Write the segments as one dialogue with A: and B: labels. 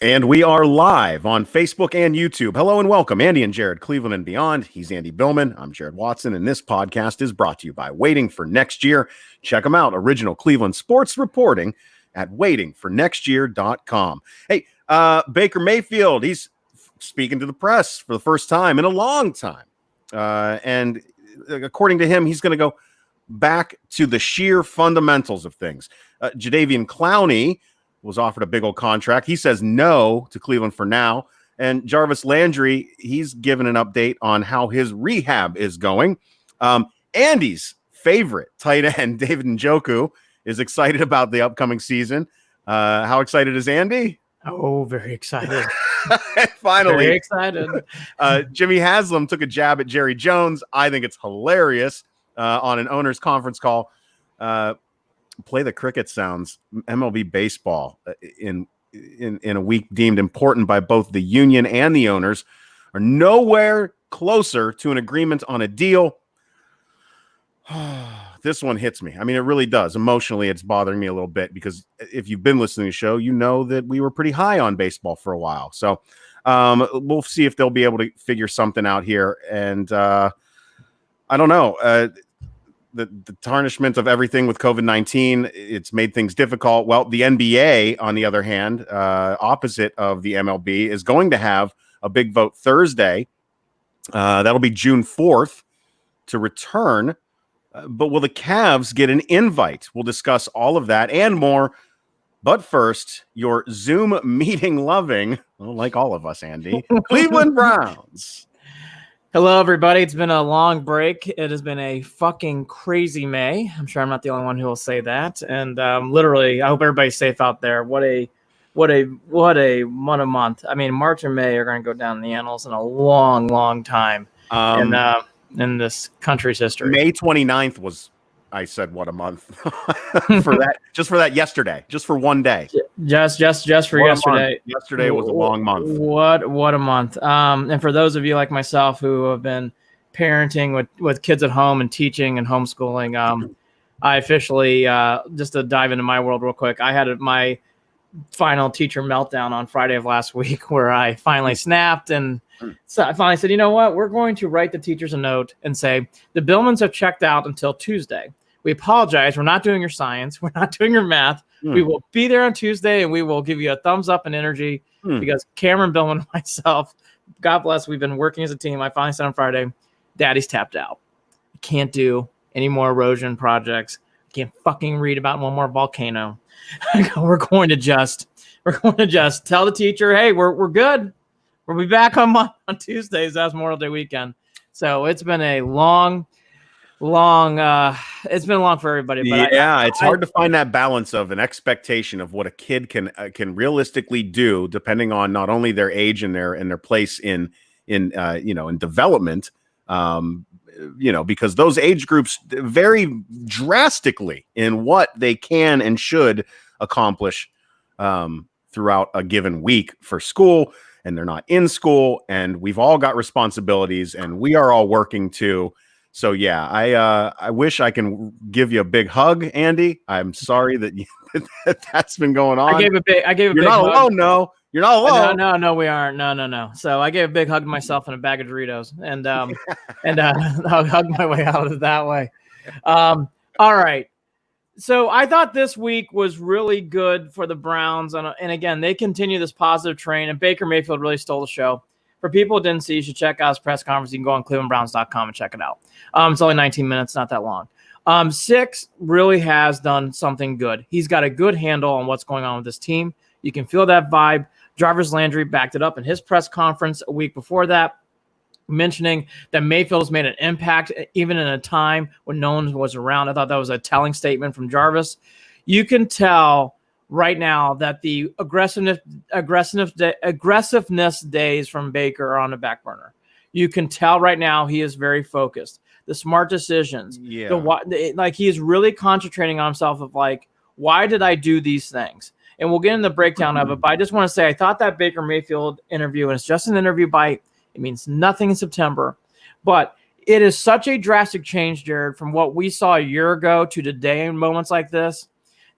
A: And we are live on Facebook and YouTube. Hello and welcome, Andy and Jared, Cleveland and beyond. He's Andy Billman. I'm Jared Watson, and this podcast is brought to you by Waiting for Next Year. Check them out. Original Cleveland sports reporting at waitingfornextyear.com. Hey, Baker Mayfield, he's speaking to the press for the first time in a long time. And according to him, he's going to go back to the sheer fundamentals of things. Jadeveon Clowney was offered a big old contract. He says no to Cleveland for now. And Jarvis Landry, he's given an update on how his rehab is going. Andy's favorite tight end, David Njoku, is excited about the upcoming season. How excited is Andy?
B: Oh, very excited.
A: Finally.
B: Very excited.
A: Jimmy Haslam took a jab at Jerry Jones. I think it's hilarious on an owner's conference call. Play the cricket sounds. MLB baseball in a week deemed important by both the union and the owners are nowhere closer to an agreement on a deal. This one hits me. I mean, it really does. Emotionally, it's bothering me a little bit because if you've been listening to the show, you know that we were pretty high on baseball for a while. So we'll see if they'll be able to figure something out here. And I don't know. The tarnishment of everything with COVID-19, it's made things difficult. Well, the NBA, on the other hand, opposite of the MLB, is going to have a big vote Thursday. That'll be June 4th to return. But will the Cavs get an invite? We'll discuss all of that and more. But first, your Zoom meeting loving, well, like all of us, Andy, Cleveland Browns.
B: Hello, everybody. It's been a long break. It has been a fucking crazy May. I'm sure I'm not the only one who will say that. And literally, I hope everybody's safe out there. What a month. I mean, March and May are going to go down in the annals in a long, long time in this country's history.
A: May 29th was, I said, what a month for that. Just for that yesterday, just for one day.
B: Just for yesterday.
A: Yesterday was a long month.
B: What a month. And for those of you like myself who have been parenting with kids at home and teaching and homeschooling, I officially, just to dive into my world real quick, I had my final teacher meltdown on Friday of last week where I finally snapped and so I finally said, you know what, we're going to write the teachers a note and say the Billmans have checked out until Tuesday. We apologize. We're not doing your science. We're not doing your math. We will be there on Tuesday, and we will give you a thumbs up and energy because Cameron, Billman, and myself, God bless, we've been working as a team. I finally said on Friday, Daddy's tapped out. I can't do any more erosion projects. I can't fucking read about one more volcano. We're going to just tell the teacher, hey, we're good. We'll be back on Tuesdays. That's Memorial Day weekend. So it's been a long it's been long for everybody. But
A: it's hard to find that balance of an expectation of what a kid can realistically do, depending on not only their age and their place in development. Because those age groups vary drastically in what they can and should accomplish throughout a given week for school, and they're not in school, and we've all got responsibilities, and we are all working too. So yeah, I wish I can give you a big hug, Andy. I'm sorry that that's been going on.
B: I gave a big
A: You're
B: big
A: not
B: hug.
A: alone, no. You're not alone.
B: No, we aren't. No. So I gave a big hug to myself and a bag of Doritos, and I'll hug my way out of it that way. All right. So I thought this week was really good for the Browns, and again, they continue this positive train, and Baker Mayfield really stole the show. For people who didn't see, you should check out his press conference. You can go on clevelandbrowns.com and check it out. It's only 19 minutes, not that long. Six really has done something good. He's got a good handle on what's going on with this team. You can feel that vibe. Jarvis Landry backed it up in his press conference a week before that, mentioning that Mayfield has made an impact even in a time when no one was around. I thought that was a telling statement from Jarvis. You can tell right now that the aggressiveness days from Baker are on the back burner. You can tell right now he is very focused. The smart decisions.
A: Yeah.
B: Like he is really concentrating on himself of like, why did I do these things? And we'll get in the breakdown of it. But I just want to say I thought that Baker Mayfield interview, and it's just an interview bite. It means nothing in September. But it is such a drastic change, Jared, from what we saw a year ago to today in moments like this,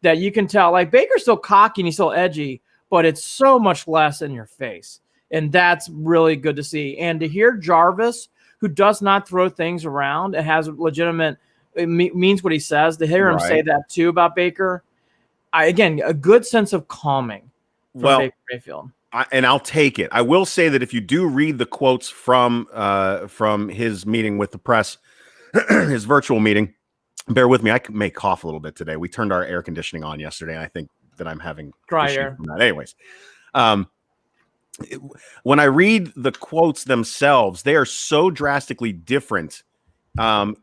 B: that you can tell, like, Baker's still cocky and he's still edgy, but it's so much less in your face. And that's really good to see. And to hear Jarvis, who does not throw things around and has legitimate, means what he says, to hear him say that too about Baker, again, a good sense of calming from Baker Mayfield.
A: And I'll take it. I will say that if you do read the quotes from his meeting with the press, his virtual meeting, bear with me. I may cough a little bit today. We turned our air conditioning on yesterday, and I think that I'm having
B: dry air
A: from that. Anyways, when I read the quotes themselves, they are so drastically different,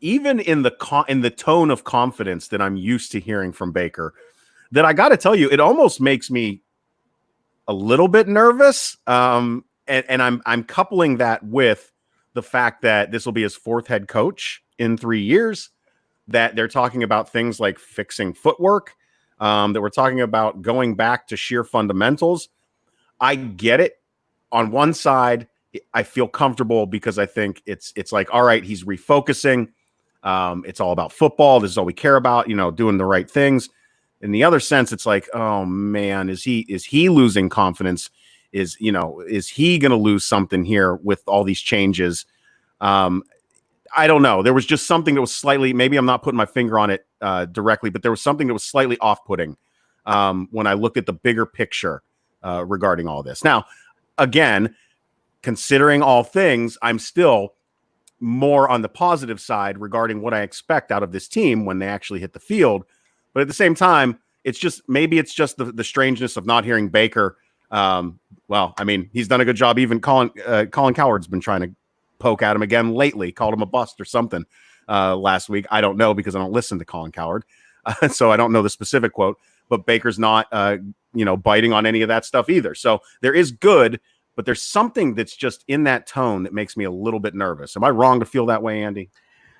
A: even in the tone of confidence that I'm used to hearing from Baker, that I got to tell you, it almost makes me a little bit nervous. And I'm coupling that with the fact that this will be his fourth head coach in 3 years, that they're talking about things like fixing footwork, that we're talking about going back to sheer fundamentals. I get it. On one side, I feel comfortable because I think it's like, all right, he's refocusing. It's all about football. This is all we care about, doing the right things. In the other sense, it's like, oh man, is he losing confidence? Is he going to lose something here with all these changes? I don't know. There was just something that was slightly, maybe I'm not putting my finger on it directly, but there was something that was slightly off-putting when I looked at the bigger picture regarding all this. Now, again, considering all things, I'm still more on the positive side regarding what I expect out of this team when they actually hit the field. But at the same time, it's just the strangeness of not hearing Baker. Well, I mean, he's done a good job. Even Colin Cowherd's been trying to poke at him again lately, called him a bust or something last week. I don't know because I don't listen to Colin Cowherd, so I don't know the specific quote. But Baker's not, biting on any of that stuff either. So there is good, but there's something that's just in that tone that makes me a little bit nervous. Am I wrong to feel that way, Andy?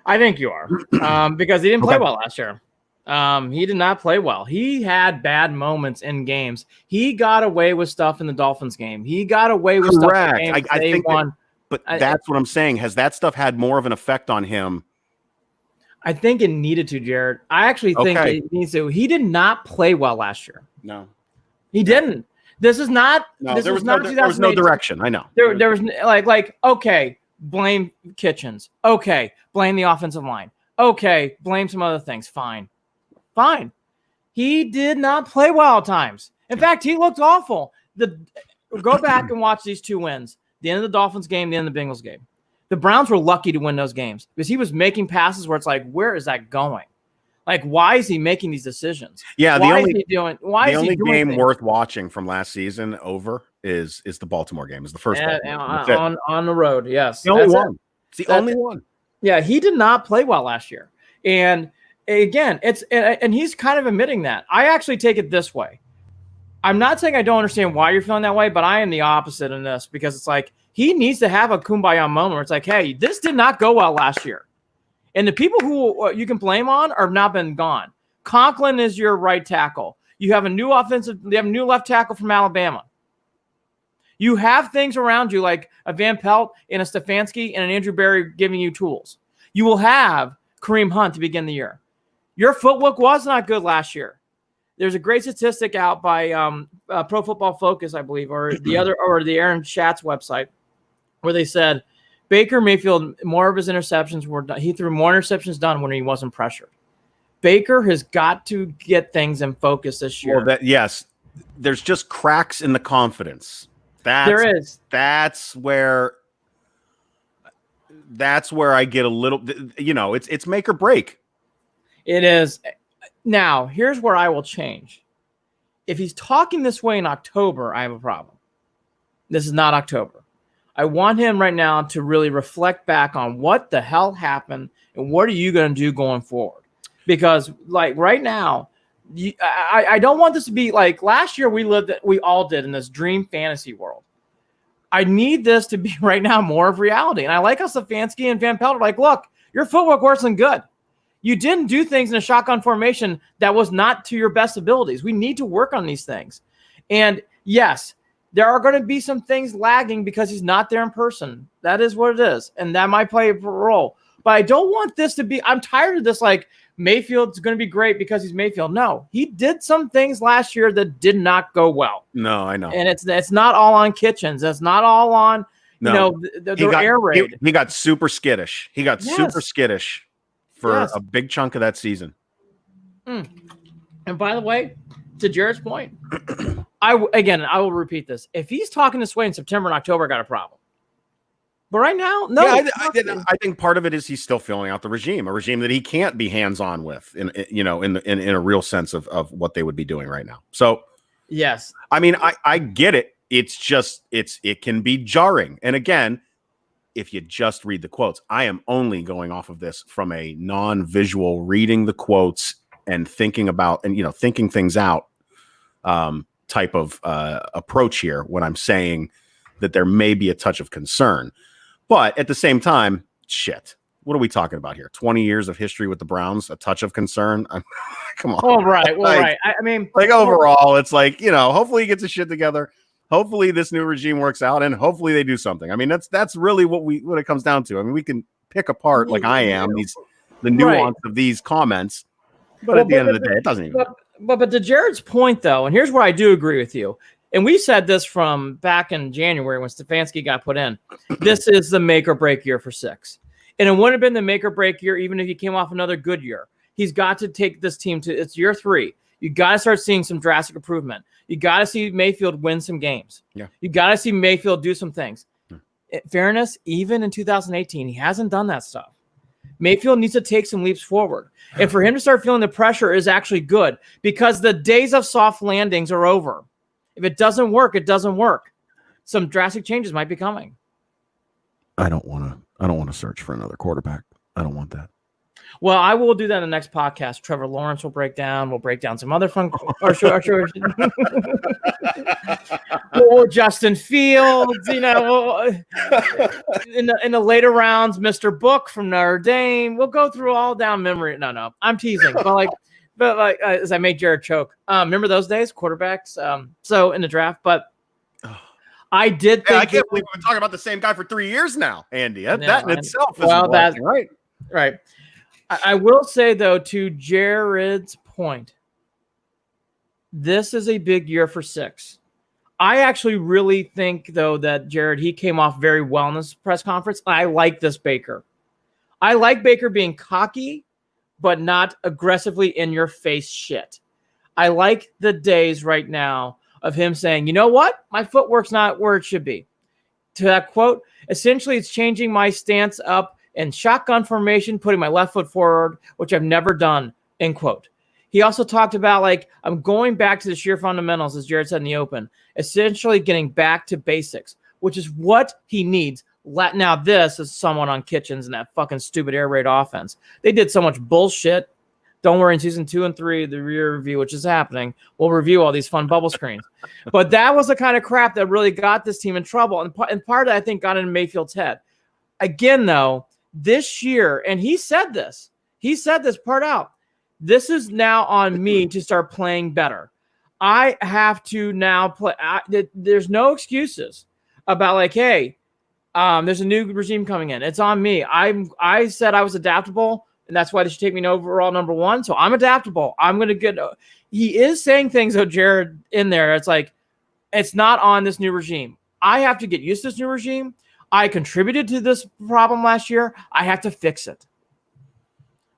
B: I think you are, because he didn't play well last year. He did not play well. He had bad moments in games. He got away with stuff in the Dolphins game. He got away with stuff in games
A: I think
B: won.
A: That's what I'm saying. Has that stuff had more of an effect on him?
B: I think it needed to, Jared. I actually think it needs to. He did not play well last year.
A: No,
B: he didn't. This is not.
A: No, there was no direction. I know.
B: There was like okay, blame Kitchens. Okay, blame the offensive line. Okay, blame some other things. Fine. He did not play well at times. In fact, he looked awful. Go back and watch these two wins. The end of the Dolphins game, the end of the Bengals game. The Browns were lucky to win those games because he was making passes where it's like, where is that going? Like, why is he making these decisions?
A: Yeah,
B: the only
A: game worth watching from last season is the Baltimore game. Is the first
B: on the road. Yes,
A: the only one. It's the only one.
B: Yeah, he did not play well last year, and again, and he's kind of admitting that. I actually take it this way. I'm not saying I don't understand why you're feeling that way, but I am the opposite in this because it's like he needs to have a kumbaya moment where it's like, hey, this did not go well last year. And the people who you can blame on have not been gone. Conklin is your right tackle. You have a new left tackle from Alabama. You have things around you like a Van Pelt and a Stefanski and an Andrew Berry giving you tools. You will have Kareem Hunt to begin the year. Your footwork was not good last year. There's a great statistic out by Pro Football Focus, I believe, or the Aaron Schatz website, where they said Baker Mayfield, more of his interceptions were done. He threw more interceptions done when he wasn't pressured. Baker has got to get things in focus this year.
A: Well, yes, there's just cracks in the confidence.
B: There is.
A: That's where I get a little. It's make or break.
B: It is. Now, here's where I will change. If he's talking this way in October, I have a problem. This is not October. I want him right now to really reflect back on what the hell happened and what are you going to do going forward? Because like right now, I don't want this to be like last year we all did in this dream fantasy world. I need this to be right now more of reality. And I like how Stefanski and Van Pelt are like, look, your footwork wasn't good. You didn't do things in a shotgun formation that was not to your best abilities. We need to work on these things. And yes, there are going to be some things lagging because he's not there in person. That is what it is. And that might play a role. But I don't want this to be – I'm tired of this like Mayfield's going to be great because he's Mayfield. No, he did some things last year that did not go well.
A: No, I know.
B: And it's not all on Kitchens. It's not all on, the air raid.
A: He got super skittish. He got super skittish for a big chunk of that season.
B: And by the way, to Jared's point, I will repeat this. If he's talking this way in September and October, I got a problem. But right now, no.
A: Yeah, I think part of it is he's still filling out a regime that he can't be hands-on with in a real sense of what they would be doing right now. So,
B: yes,
A: I mean, I get it. It's just it can be jarring. And again, if you just read the quotes, I am only going off of this from a non-visual reading the quotes and thinking about and thinking things out type of approach here when I'm saying that there may be a touch of concern. But at the same time, shit, what are we talking about here? 20 years of history with the Browns, a touch of concern? Come on.
B: Oh, right. Well, right. I mean,
A: overall, it's hopefully he gets his shit together. Hopefully this new regime works out, and hopefully they do something. I mean, that's really what it comes down to. I mean, we can pick apart, like I am, the nuance of these comments, but at the end of the day, it doesn't even matter.
B: But to Jared's point, though, and here's where I do agree with you. And we said this from back in January when Stefanski got put in. This is the make or break year for 6. And it wouldn't have been the make or break year even if he came off another good year. He's got to take this team to it's year 3. You got to start seeing some drastic improvement. You got to see Mayfield win some games.
A: Yeah.
B: You got to see Mayfield do some things. In fairness, even in 2018, he hasn't done that stuff. Mayfield needs to take some leaps forward. And for him to start feeling the pressure is actually good because the days of soft landings are over. If it doesn't work, it doesn't work. Some drastic changes might be coming.
A: I don't want to search for another quarterback. I don't want that.
B: Well, I will do that in the next podcast. Trevor Lawrence will break down. We'll break down some other fun. Or Justin Fields, in the later rounds, Mr. Book from Notre Dame. We'll go through all down memory. No, I'm teasing, but as I make Jared choke. Remember those days, quarterbacks? So in the draft, but I did think
A: I can't believe we've been talking about the same guy for 3 years now, Andy. That in itself is
B: right. I will say, though, to Jared's point, this is a big year for 6. I actually really think, though, that Jared, he came off very well in this press conference. I like this Baker. I like Baker being cocky, but not aggressively in-your-face shit. I like the days right now of him saying, you know what? My footwork's not where it should be. To that quote, essentially, it's changing my stance up in shotgun formation, putting my left foot forward, which I've never done, end quote. He also talked about, I'm going back to the sheer fundamentals, as Jared said in the open, essentially getting back to basics, which is what he needs. Now, this is someone on Kitchens and that fucking stupid air raid offense. They did so much bullshit. Don't worry, in season 2 and 3, the rear review, which is happening, we'll review all these fun bubble screens. But that was the kind of crap that really got this team in trouble. And part of it, I think, got in Mayfield's head. Again, though, this year, and he said this part out. This is now on me to start playing better. I have to now play. There's no excuses about hey, there's a new regime coming in. It's on me. I said I was adaptable, and that's why they should take me to overall number 1. So I'm adaptable. I'm going to get. He is saying things, though, Jared, in there. It's it's not on this new regime. I have to get used to this new regime. I contributed to this problem last year. I have to fix it.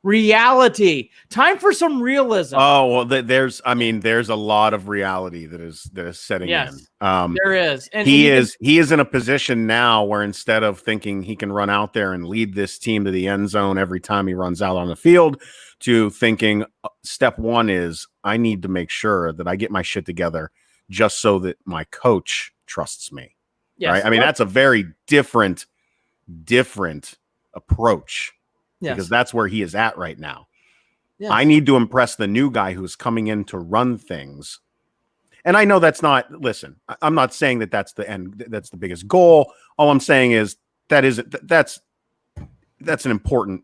B: Reality. Time for some realism.
A: Oh, well, there's a lot of reality that is setting in.
B: There is. And
A: he is in a position now where instead of thinking he can run out there and lead this team to the end zone every time he runs out on the field, to thinking step 1 is I need to make sure that I get my shit together just so that my coach trusts me. Yes. Right? I mean, that's a very different approach because that's where he is at right now. Yes. I need to impress the new guy who's coming in to run things. And I know that's not, listen, I'm not saying that that's the end. That's the biggest goal. All I'm saying is that's an important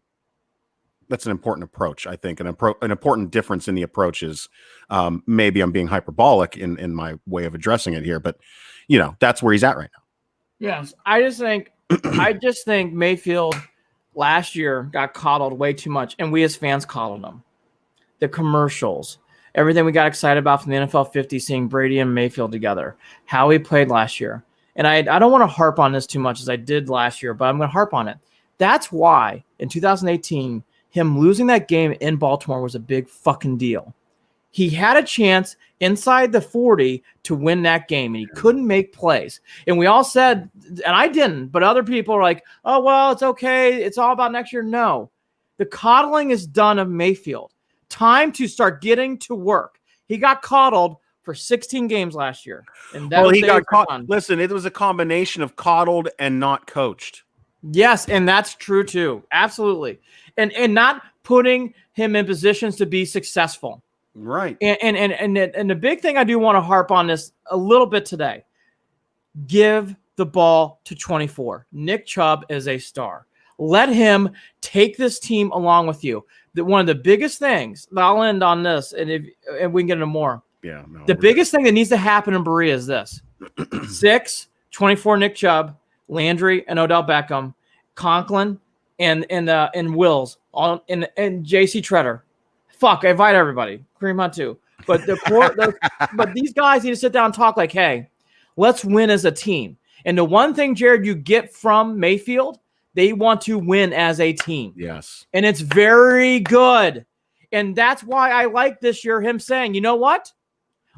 A: approach. I think an important difference in the approach is maybe I'm being hyperbolic in my way of addressing it here, but that's where he's at right now.
B: Yes. I just think Mayfield last year got coddled way too much, and we as fans coddled him. the commercials, everything we got excited about from the NFL 50, seeing Brady and Mayfield together, how he played last year. And I don't want to harp on this too much as I did last year, but I'm going to harp on it. That's why in 2018, him losing that game in Baltimore was a big fucking deal. He had a chance inside the 40 to win that game, and he couldn't make plays. And we all said, and I didn't, but other people are like, oh, well, it's okay. It's all about next year. No. The coddling is done of Mayfield. Time to start getting to work. He got coddled for 16 games last year. And
A: well, he got caught. Listen, it was a combination of coddled and not coached.
B: Yes, and that's true too. Absolutely. And not putting him in positions to be successful.
A: Right.
B: And the big thing I do want to harp on this a little bit today. Give the ball to 24. Nick Chubb is a star. Let him take this team along with you. One of the biggest things, I'll end on this, and we can get into more.
A: Yeah. No,
B: the biggest thing that needs to happen in Berea is this. 6, 24 Nick Chubb, Landry and Odell Beckham, Conklin and Wills, and J.C. Treader. Fuck, I invite everybody. Kareem Hunt too. But but these guys need to sit down and talk like, hey, let's win as a team. And the one thing, Jared, you get from Mayfield, they want to win as a team.
A: Yes.
B: And it's very good. And that's why I like this year him saying, you know what?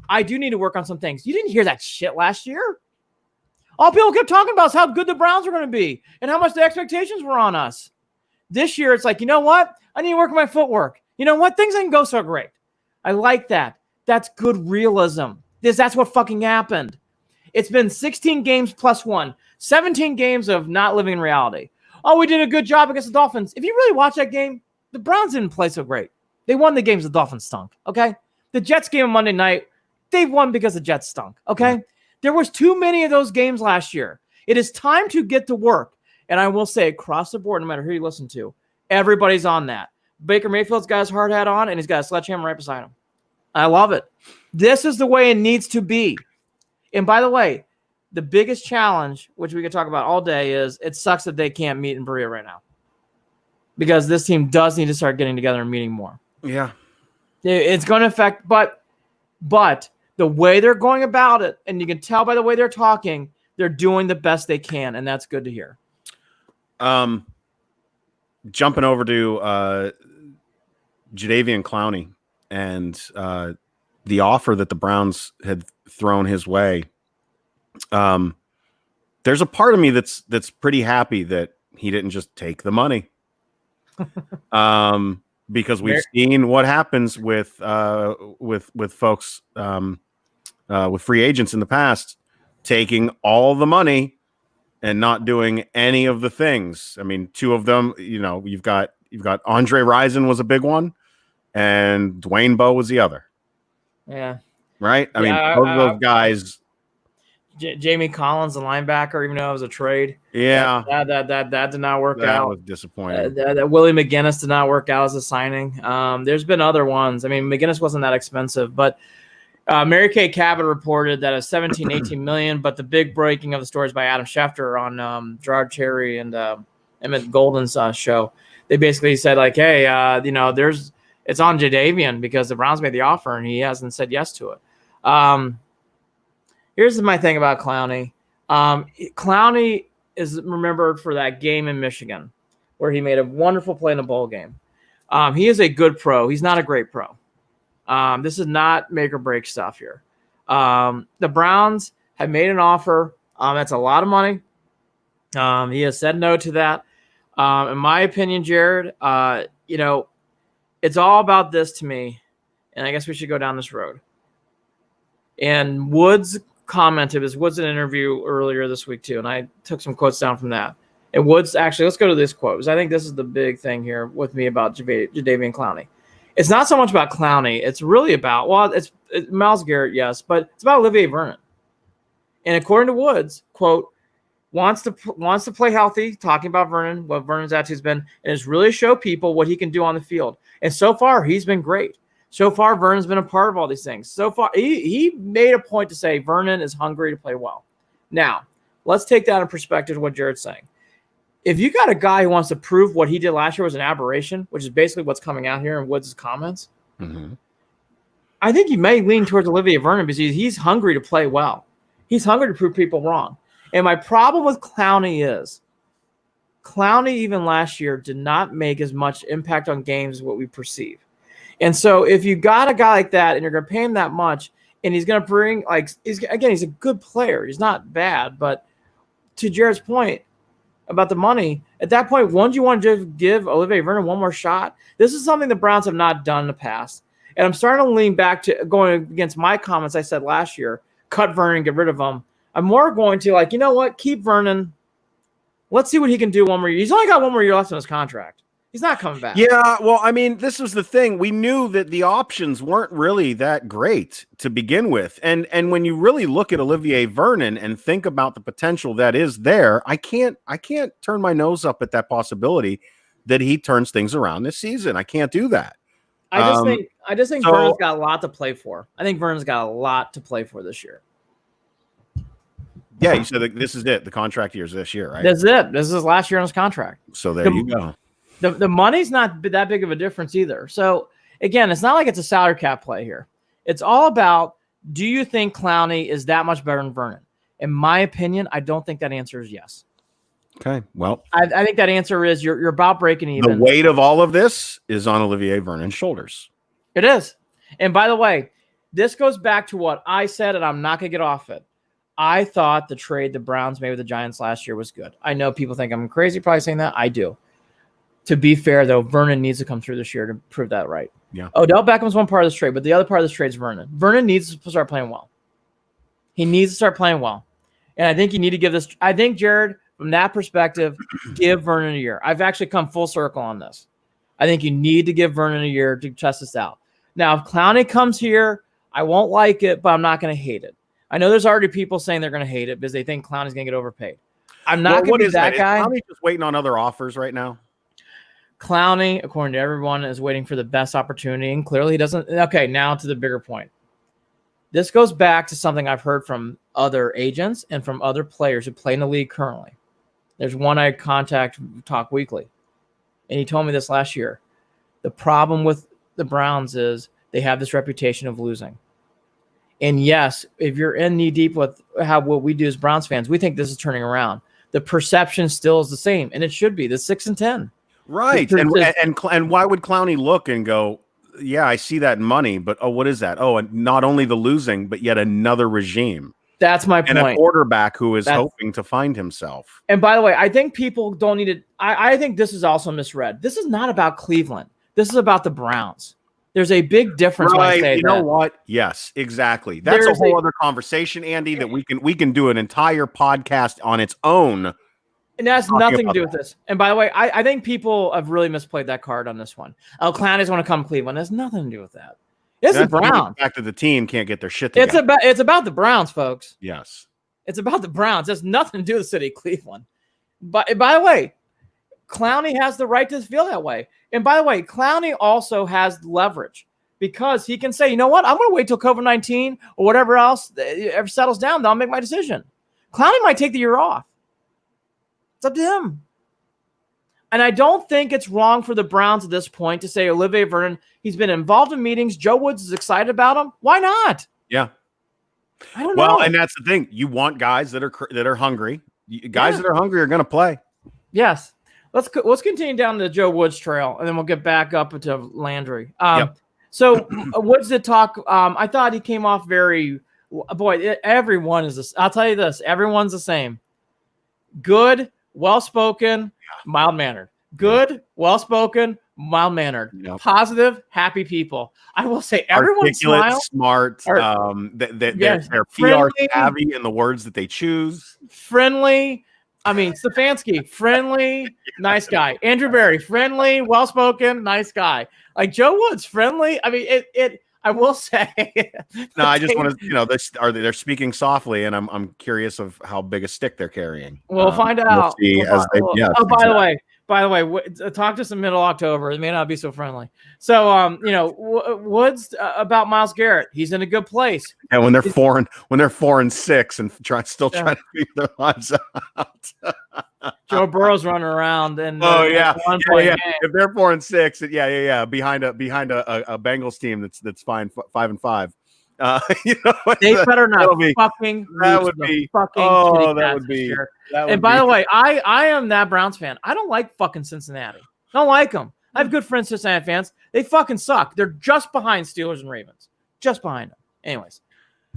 B: I do need to work on some things. You didn't hear that shit last year. All people kept talking about is how good the Browns were going to be and how much the expectations were on us. This year, it's like, you know what? I need to work on my footwork. You know what? Things didn't go so great. I like that. That's good realism. That's what fucking happened. It's been 16 games plus 1, 17 games of not living in reality. Oh, we did a good job against the Dolphins. If you really watch that game, the Browns didn't play so great. They won the games the Dolphins stunk, okay? The Jets game on Monday night, they won because the Jets stunk, okay? Mm-hmm. There was too many of those games last year. It is time to get to work. And I will say across the board, no matter who you listen to, everybody's on that. Baker Mayfield's got his hard hat on, and he's got a sledgehammer right beside him. I love it. This is the way it needs to be. And by the way, the biggest challenge, which we could talk about all day, is it sucks that they can't meet in Berea right now. Because this team does need to start getting together and meeting more.
A: Yeah.
B: It's going to affect, but the way they're going about it, and you can tell by the way they're talking, they're doing the best they can, and that's good to hear.
A: Jumping over to Jadeveon Clowney and the offer that the Browns had thrown his way. There's a part of me that's pretty happy that he didn't just take the money. Because we've seen what happens with folks with free agents in the past, taking all the money and not doing any of the things. I mean, two of them, you've got Andre Rison was a big one, and Dwayne Bowe was the other.
B: Yeah.
A: Right. I mean, both of those guys.
B: Jamie Collins, the linebacker, even though it was a trade.
A: Yeah.
B: That did not work out.
A: That was disappointing.
B: Willie McGinnis did not work out as a signing. There's been other ones. I mean, McGinnis wasn't that expensive, but Mary Kay Cabot reported that it's 17, 18 million, but the big breaking of the stories by Adam Schefter on Gerard Cherry and Emmett Golden's show. They basically said like, hey, it's on Jadeveon because the Browns made the offer and he hasn't said yes to it. Here's my thing about Clowney. Clowney is remembered for that game in Michigan where he made a wonderful play in a bowl game. He is a good pro. He's not a great pro. This is not make or break stuff here. The Browns have made an offer. That's a lot of money. He has said no to that. In my opinion, Jared, it's all about this to me, and I guess we should go down this road. And Woods commented, because Woods did an interview earlier this week too, and I took some quotes down from that. And Woods, actually, let's go to this quote, because I think this is the big thing here with me about Jadeveon Clowney. It's not so much about Clowney. It's really about, it's Myles Garrett, yes, but it's about Olivier Vernon. And according to Woods, quote, wants to play healthy, talking about Vernon, what Vernon's attitude's been, and has really show people what he can do on the field. And so far, he's been great. So far, Vernon's been a part of all these things. So far, he made a point to say Vernon is hungry to play well. Now, let's take that in perspective of what Jared's saying. If you got a guy who wants to prove what he did last year was an aberration, which is basically what's coming out here in Woods' comments,
A: Mm-hmm.
B: I think you may lean towards Olivier Vernon because he's hungry to play well. He's hungry to prove people wrong. And my problem with Clowney is Clowney, even last year, did not make as much impact on games as what we perceive. And so if you got a guy like that and you're going to pay him that much, and he's going to bring, he's a good player. He's not bad. But to Jared's point about the money, at that point, wouldn't you want to just give Olivier Vernon one more shot? This is something the Browns have not done in the past. And I'm starting to lean back to going against my comments I said last year, cut Vernon, get rid of him. I'm more going to, you know what, keep Vernon. Let's see what he can do one more year. He's only got one more year left in his contract. He's not coming back.
A: Yeah, well, I mean, this was the thing. We knew that the options weren't really that great to begin with. And when you really look at Olivier Vernon and think about the potential that is there, I can't turn my nose up at that possibility that he turns things around this season. I can't do that.
B: I just think Vernon's got a lot to play for. I think Vernon's got a lot to play for this year.
A: Yeah, you said that this is it. The contract year is this year, right?
B: This is it. This is last year on his contract.
A: So there you go.
B: The money's not that big of a difference either. So, again, it's not like it's a salary cap play here. It's all about, do you think Clowney is that much better than Vernon? In my opinion, I don't think that answer is yes.
A: Okay, well.
B: I think that answer is you're about breaking even.
A: The weight of all of this is on Olivier Vernon's shoulders.
B: It is. And by the way, this goes back to what I said, and I'm not going to get off it. I thought the trade the Browns made with the Giants last year was good. I know people think I'm crazy probably saying that. I do. To be fair, though, Vernon needs to come through this year to prove that right.
A: Yeah.
B: Odell Beckham's one part of this trade, but the other part of this trade is Vernon. Vernon needs to start playing well. He needs to start playing well. And I think you need to give this – I think, Jared, from that perspective, give Vernon a year. I've actually come full circle on this. I think you need to give Vernon a year to test this out. Now, if Clowney comes here, I won't like it, but I'm not going to hate it. I know there's already people saying they're going to hate it because they think Clowney's going to get overpaid. I'm not going to be that guy.
A: Is Clowney just waiting on other offers right now?
B: Clowney, according to everyone, is waiting for the best opportunity, and clearly he doesn't. Okay, now to the bigger point. This goes back to something I've heard from other agents and from other players who play in the league currently. There's one I talk weekly, and he told me this last year. The problem with the Browns is they have this reputation of losing. And yes, if you're in knee deep with what we do as Browns fans, we think this is turning around. The perception still is the same, and it should be. The 6-10.
A: Right. And why would Clowney look and go, yeah, I see that money, but what is that? And not only the losing, but yet another regime.
B: That's my point.
A: And a quarterback who is hoping to find himself.
B: And by the way, I think people don't need to. I think this is also misread. This is not about Cleveland. This is about the Browns. There's a big difference when I say that.
A: You know what? Yes, exactly. That's a whole other conversation, Andy, that we can do an entire podcast on its own.
B: And that has nothing to do with this. And by the way, I think people have really misplayed that card on this one. Clowney's want to come to Cleveland. It has nothing to do with that. It's the Browns.
A: The fact that the team can't get their shit together.
B: It's about the Browns, folks.
A: Yes.
B: It's about the Browns. It has nothing to do with the city of Cleveland. But by the way, Clowney has the right to feel that way. And by the way, Clowney also has leverage because he can say, you know what? I'm going to wait till COVID-19 or whatever else ever settles down. Then I'll make my decision. Clowney might take the year off. It's up to him. And I don't think it's wrong for the Browns at this point to say Olivier Vernon, he's been involved in meetings. Joe Woods is excited about him. Why not?
A: Yeah.
B: I don't know.
A: Well, and that's the thing. You want guys that are hungry. Guys that are hungry are going to play.
B: Yes. Let's continue down the Joe Woods trail, and then we'll get back up to Landry. So Woods did talk. I thought he came off very – everyone is this. I'll tell you this. Everyone's the same. Good, well-spoken, mild-mannered. Good, well-spoken, mild-mannered. Yep. Positive, happy people. I will say everyone smiles.
A: Smart. They're PR savvy in the words that they choose.
B: Friendly. I mean, Stefanski, friendly, nice guy. Andrew Berry, friendly, well-spoken, nice guy. Like Joe Woods, friendly. I mean, I will say.
A: No, I just want to, they're speaking softly, and I'm curious of how big a stick they're carrying.
B: We'll find out. By the way, talk to us in middle October. It may not be so friendly. So, Woods about Myles Garrett. He's in a good place.
A: And when they're 4-6 and still trying to figure their lives out.
B: Joe Burrow's running around and
A: yeah.
B: Game.
A: If they're 4-6, behind a Bengals team that's fine 5-5.
B: They better not fucking
A: that would be
B: fucking
A: that would be.
B: And by the way, I am that Browns fan. I don't like fucking Cincinnati. I don't like them. I have good friends, Cincinnati fans. They fucking suck. They're just behind Steelers and Ravens. Just behind them. Anyways,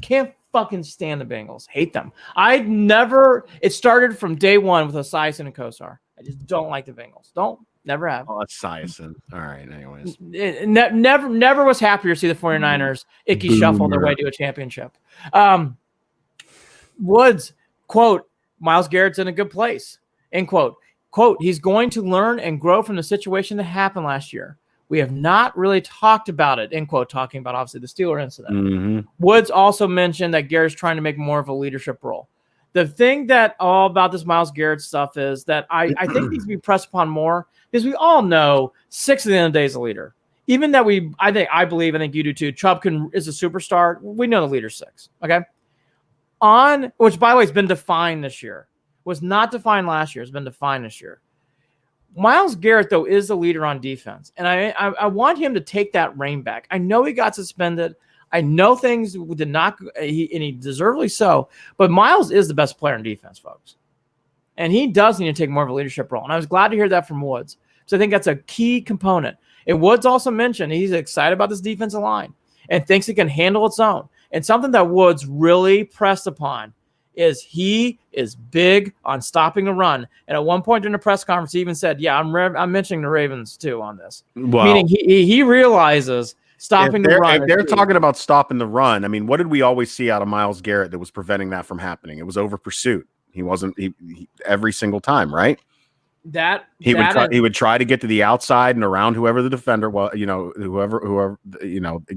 B: can't fucking stand the Bengals. Hate them. It started from day one with Esiason and Kosar. I just don't like the Bengals. Never have.
A: Oh, that's Esiason. All right, anyways.
B: Never was happier to see the 49ers icky shuffle their way to a championship. Woods, quote, Myles Garrett's in a good place, end quote. Quote, he's going to learn and grow from the situation that happened last year. We have not really talked about it, end quote, talking about obviously the Steeler incident.
A: Mm-hmm.
B: Woods also mentioned that Garrett's trying to make more of a leadership role. The thing that all about this Myles Garrett stuff is that I think needs to be pressed upon more because we all know 6 at the end of the day is a leader. Even that I think you do too. Chubb is a superstar. We know the leader's 6. Okay. Which by the way has been defined this year. Was not defined last year. It's been defined this year. Myles Garrett, though, is the leader on defense. And I want him to take that reign back. I know he got suspended. I know things did not, and he deservedly so. But Myles is the best player in defense, folks. And he does need to take more of a leadership role. And I was glad to hear that from Woods. So I think that's a key component. And Woods also mentioned he's excited about this defensive line and thinks it can handle its own. And something that Woods really pressed upon is he is big on stopping a run. And at one point during the press conference, he even said, I'm mentioning the Ravens too on this. Wow. Meaning he realizes stopping the run.
A: If they're talking about stopping the run, I mean, what did we always see out of Myles Garrett that was preventing that from happening? It was over pursuit. He wasn't every single time, right? He would try to get to the outside and around whoever the defender was, whoever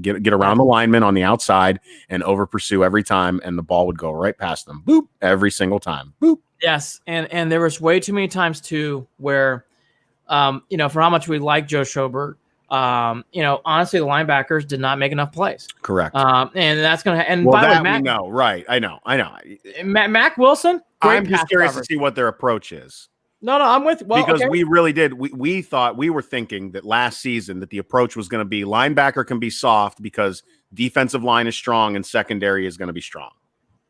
A: get around the lineman on the outside and over pursue every time, and the ball would go right past them. Boop, every single time. Boop.
B: Yes, and there was way too many times too where, for how much we like Joe Schobert, honestly, the linebackers did not make enough plays.
A: Correct.
B: And that's gonna. And
A: well,
B: by the way,
A: Matt, we know, right? I know.
B: Mac Wilson.
A: I'm just curious to see what their approach is.
B: No, I'm with
A: because we really did. We were thinking that last season that the approach was going to be linebacker can be soft because defensive line is strong and secondary is going to be strong,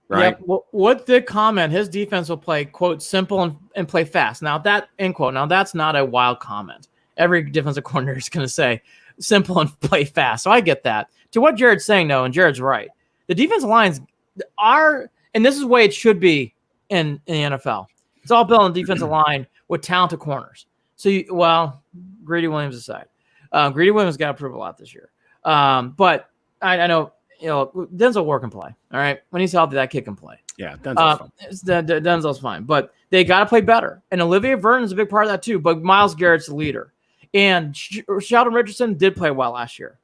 A: right?
B: Yeah. Well, what did comment? His defense will play quote simple and play fast. Now that end quote. Now that's not a wild comment. Every defensive coordinator is going to say simple and play fast. So I get that. To what Jared's saying though, and Jared's right. The defensive lines are, and this is the way it should be in the NFL. It's all built on the defensive line with talented corners. So, Greedy Williams aside, Greedy Williams got to prove a lot this year. But I know, Denzel Ward can play. All right, when he's healthy, that kid can play.
A: Yeah, Denzel's fine.
B: Denzel's fine, but they got to play better. And Olivier Vernon is a big part of that too. But Myles Garrett's the leader, and Sheldon Richardson did play well last year.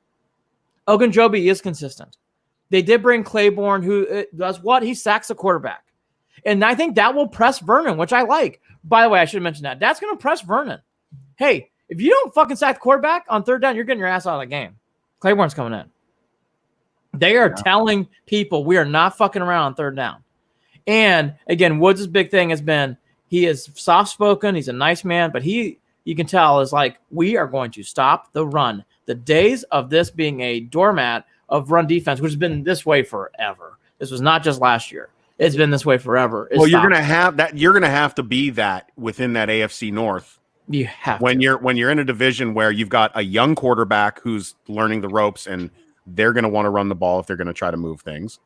B: Ogunjobi is consistent. They did bring Claiborne, who does what? He sacks the quarterback. And I think that will press Vernon, which I like. By the way, I should have mentioned that. That's going to press Vernon. Hey, if you don't fucking sack the quarterback on third down, you're getting your ass out of the game. Claiborne's coming in. They are telling people we are not fucking around on third down. And, again, Woods' big thing has been he is soft-spoken. He's a nice man. But you can tell, is like, we are going to stop the run. The days of this being a doormat of run defense, which has been this way forever. This was not just last year. It's been this way forever.
A: Well, you're gonna have that. You're gonna have to be that within that AFC North.
B: You have
A: when you're in a division where you've got a young quarterback who's learning the ropes, and they're gonna want to run the ball if they're gonna try to move things.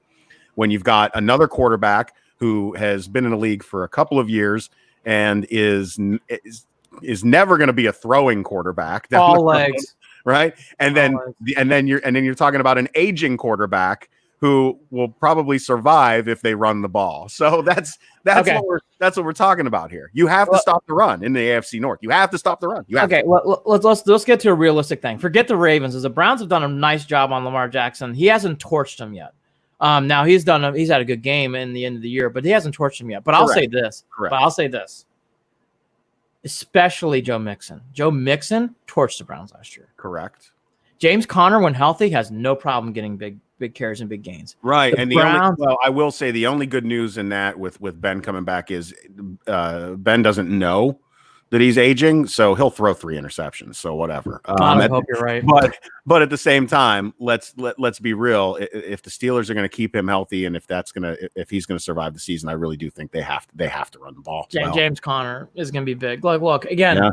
A: When you've got another quarterback who has been in the league for a couple of years and is never gonna be a throwing quarterback.
B: All legs,
A: right? And then you're talking about an aging quarterback who will probably survive if they run the ball. So that's
B: okay.
A: what we're talking about here. You have to stop the run in the AFC North. You have to stop the run.
B: Well, let's get to a realistic thing. Forget the Ravens, as the Browns have done a nice job on Lamar Jackson. He hasn't torched him yet. Now he's had a good game in the end of the year, but he hasn't torched him yet. But I'll say this. Especially Joe Mixon. Joe Mixon torched the Browns last year.
A: Correct.
B: James Conner, when healthy, has no problem getting big big carries and big gains.
A: Right.
B: The
A: And
B: Browns,
A: I will say the only good news in that with Ben coming back is Ben doesn't know that he's aging, so he'll throw 3 interceptions. So whatever.
B: God, I hope you're right.
A: But at the same time, let's be real. If the Steelers are going to keep him healthy, and if he's going to survive the season, I really do think they have to run the ball.
B: James Conner is going to be big. Like, look again,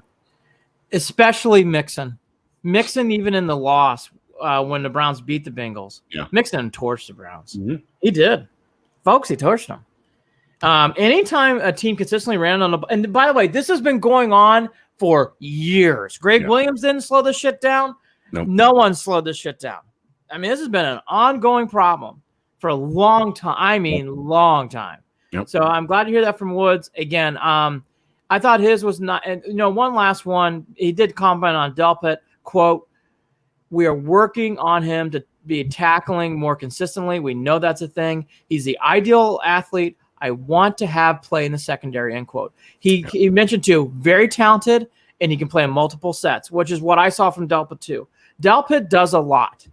B: especially Mixon. Mixon, even in the loss when the Browns beat the Bengals, Mixon torched the Browns.
A: Mm-hmm.
B: He did, folks. He torched them. Anytime a team consistently ran on the, and by the way, this has been going on for years. Greg Williams didn't slow this shit down.
A: Nope.
B: No one slowed this shit down. I mean, this has been an ongoing problem for a long time. I mean, long time.
A: Yep.
B: So I'm glad to hear that from Woods. Again, I thought his was not, and one last one. He did comment on Delpit, quote, "We are working on him to be tackling more consistently. We know that's a thing. He's the ideal athlete I want to have play in the secondary," end quote. He mentioned too, very talented, and he can play in multiple sets, which is what I saw from Delpit too. Delpit does a lot.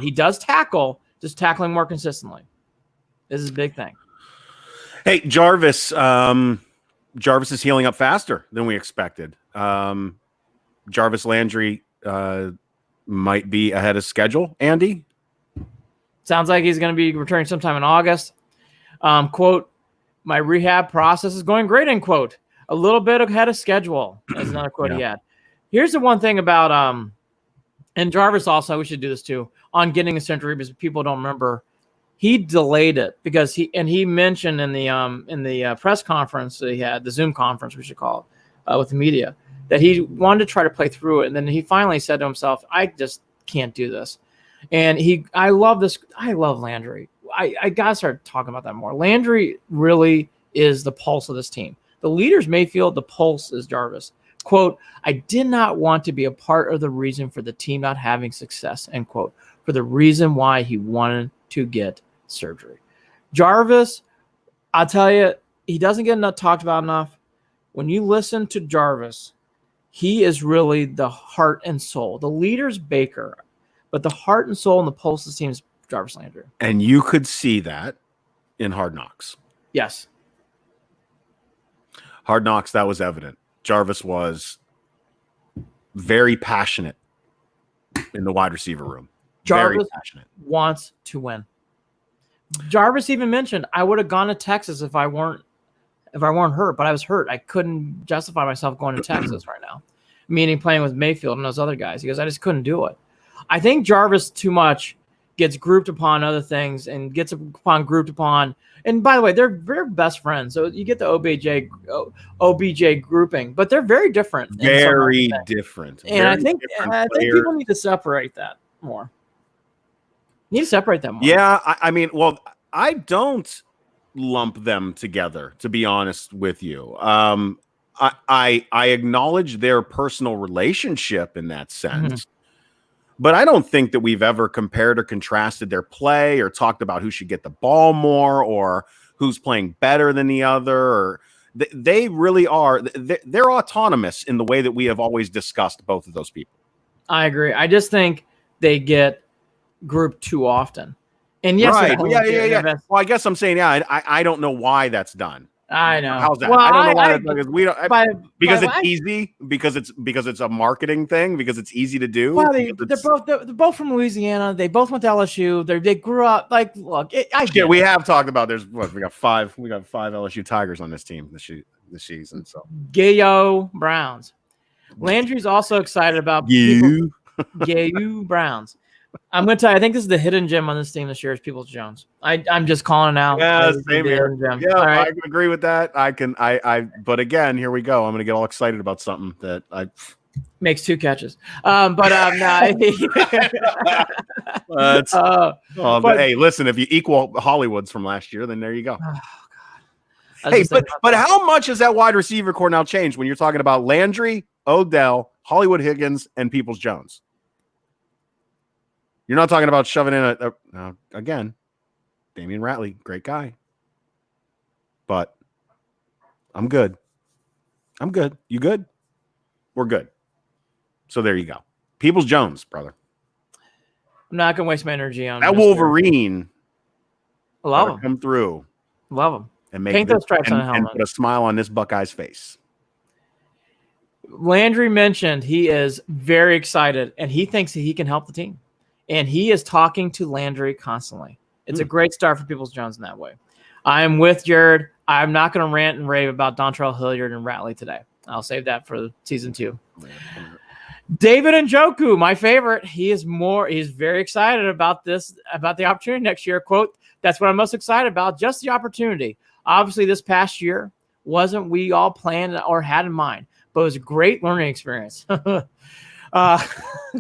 B: He does tackle, just tackling more consistently. This is a big thing.
A: Hey, Jarvis. Jarvis is healing up faster than we expected. Jarvis Landry might be ahead of schedule, Andy.
B: Sounds like he's going to be returning sometime in August. Quote, "My rehab process is going great," end quote. "A little bit ahead of schedule." That's another quote he had. Here's the one thing about and Jarvis also, we should do this too, on getting a surgery, because people don't remember. He delayed it because he mentioned in the press conference that he had, the Zoom conference we should call it, with the media, that he wanted to try to play through it, and then he finally said to himself, "I just can't do this." And I love this. I love Landry. I gotta start talking about that more. Landry really is the pulse of this team. The leader's Mayfield. The pulse is Jarvis. Quote, "I did not want to be a part of the reason for the team not having success," end quote, "for the reason why he wanted to get surgery." Jarvis, I'll tell you, he doesn't get talked about enough. When you listen to Jarvis, he is really the heart and soul. The leader's Baker, but the heart and soul and the pulse of the team is Jarvis Landry.
A: And you could see that in Hard Knocks.
B: Yes.
A: Hard Knocks, that was evident. Jarvis was very passionate in the wide receiver room.
B: Jarvis
A: very passionate.
B: Wants to win. Jarvis even mentioned, "I would have gone to Texas if I weren't hurt, but I was hurt. I couldn't justify myself going to Texas right now," meaning playing with Mayfield and those other guys. He goes, "I just couldn't do it." I think Jarvis too much gets grouped upon other things and grouped upon. And by the way, they're best friends. So you get the OBJ grouping, but they're very different.
A: Very different.
B: And I think people need to separate that more.
A: Yeah, I mean, well, I don't lump them together, to be honest with you. I acknowledge their personal relationship in that sense. Mm-hmm. But I don't think that we've ever compared or contrasted their play or talked about who should get the ball more or who's playing better than the other. Or they really are. They're autonomous in the way that we have always discussed both of those people.
B: I agree. I just think they get grouped too often. And yes,
A: right. Yeah. Well, I guess I'm saying, I don't know why that's done.
B: I know.
A: How's that? Well, I don't know why because we don't because it's easy, because it's a marketing thing, because it's easy to do.
B: Well, they're both from Louisiana. They both went to LSU. They grew up like look.
A: We have talked about we got five LSU Tigers on this team this season. So
B: Gayo Browns. Landry's also excited about Gayo Browns. I'm going to tell you, I think this is the hidden gem on this team this year is Peoples-Jones. I'm just calling it out.
A: Yeah, same here. Yeah, right. I can agree with that. But again, here we go. I'm going to get all excited about something that
B: makes 2 catches. But
A: hey, listen, if you equal Hollywood's from last year, then there you go.
B: Oh, God.
A: Hey, but how much has that wide receiver core now changed when you're talking about Landry, Odell, Hollywood Higgins, and Peoples-Jones? You're not talking about shoving in again, Damian Ratley, great guy. But I'm good. You good? We're good. So there you go. Peoples-Jones, brother.
B: I'm not gonna waste my energy on
A: that Wolverine.
B: Love him.
A: Come through.
B: Love him.
A: And make
B: paint those stripes on a helmet
A: and put a smile on this Buckeye's face.
B: Landry mentioned he is very excited and he thinks that he can help the team. And he is talking to Landry constantly. It's a great start for Peoples-Jones in that way. I'm with Jared. I'm not going to rant and rave about Dontrell Hilliard and Ratley today. I'll save that for season 2. David Njoku, my favorite. He's very excited about the opportunity next year. Quote, "That's what I'm most excited about, just the opportunity. Obviously, this past year wasn't we all planned or had in mind, but it was a great learning experience."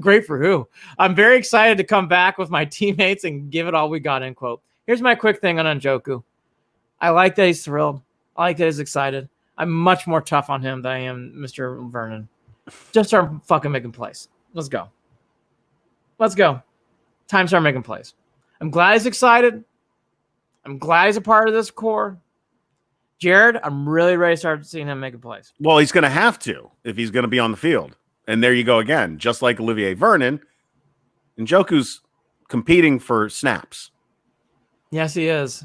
B: Great for who? "I'm very excited to come back with my teammates and give it all we got," end quote. Here's my quick thing on Njoku. I like that he's thrilled. I like that he's excited. I'm much more tough on him than I am Mr. Vernon. Just start fucking making plays. Let's go. Let's go. Time to start making plays. I'm glad he's excited. I'm glad he's a part of this core. Jared, I'm really ready to start seeing him making plays.
A: Well, he's going to have to if he's going to be on the field. And there you go again. Just like Olivier Vernon, Njoku's competing for snaps.
B: Yes, he is.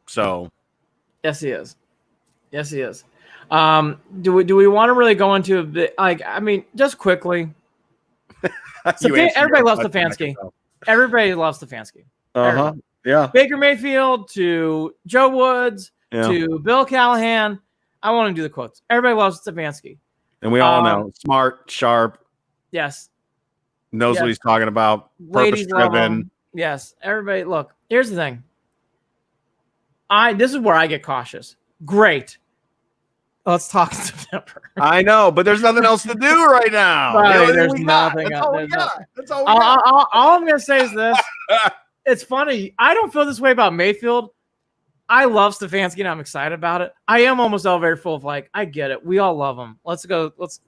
A: So.
B: Yes, he is. Yes, he is. Do we want to really go into a bit? Just quickly. Everybody loves Stefanski. Everybody loves Stefanski.
A: Yeah.
B: Baker Mayfield to Joe Woods to Bill Callahan. I want to do the quotes. Everybody loves Stefanski.
A: And we all know smart, sharp.
B: Yes.
A: Knows what he's talking about. Purpose driven.
B: Yes. Everybody, look, here's the thing. This is where I get cautious. Great. Let's talk in September.
A: I know, but there's nothing else to do right now.
B: Right, there's nothing. That's all we got. That's all we got. All I'm going to say is this. It's funny. I don't feel this way about Mayfield. I love Stefanski, and I'm excited about it. I am almost elevator full of I get it. We all love him. Let's go. Let's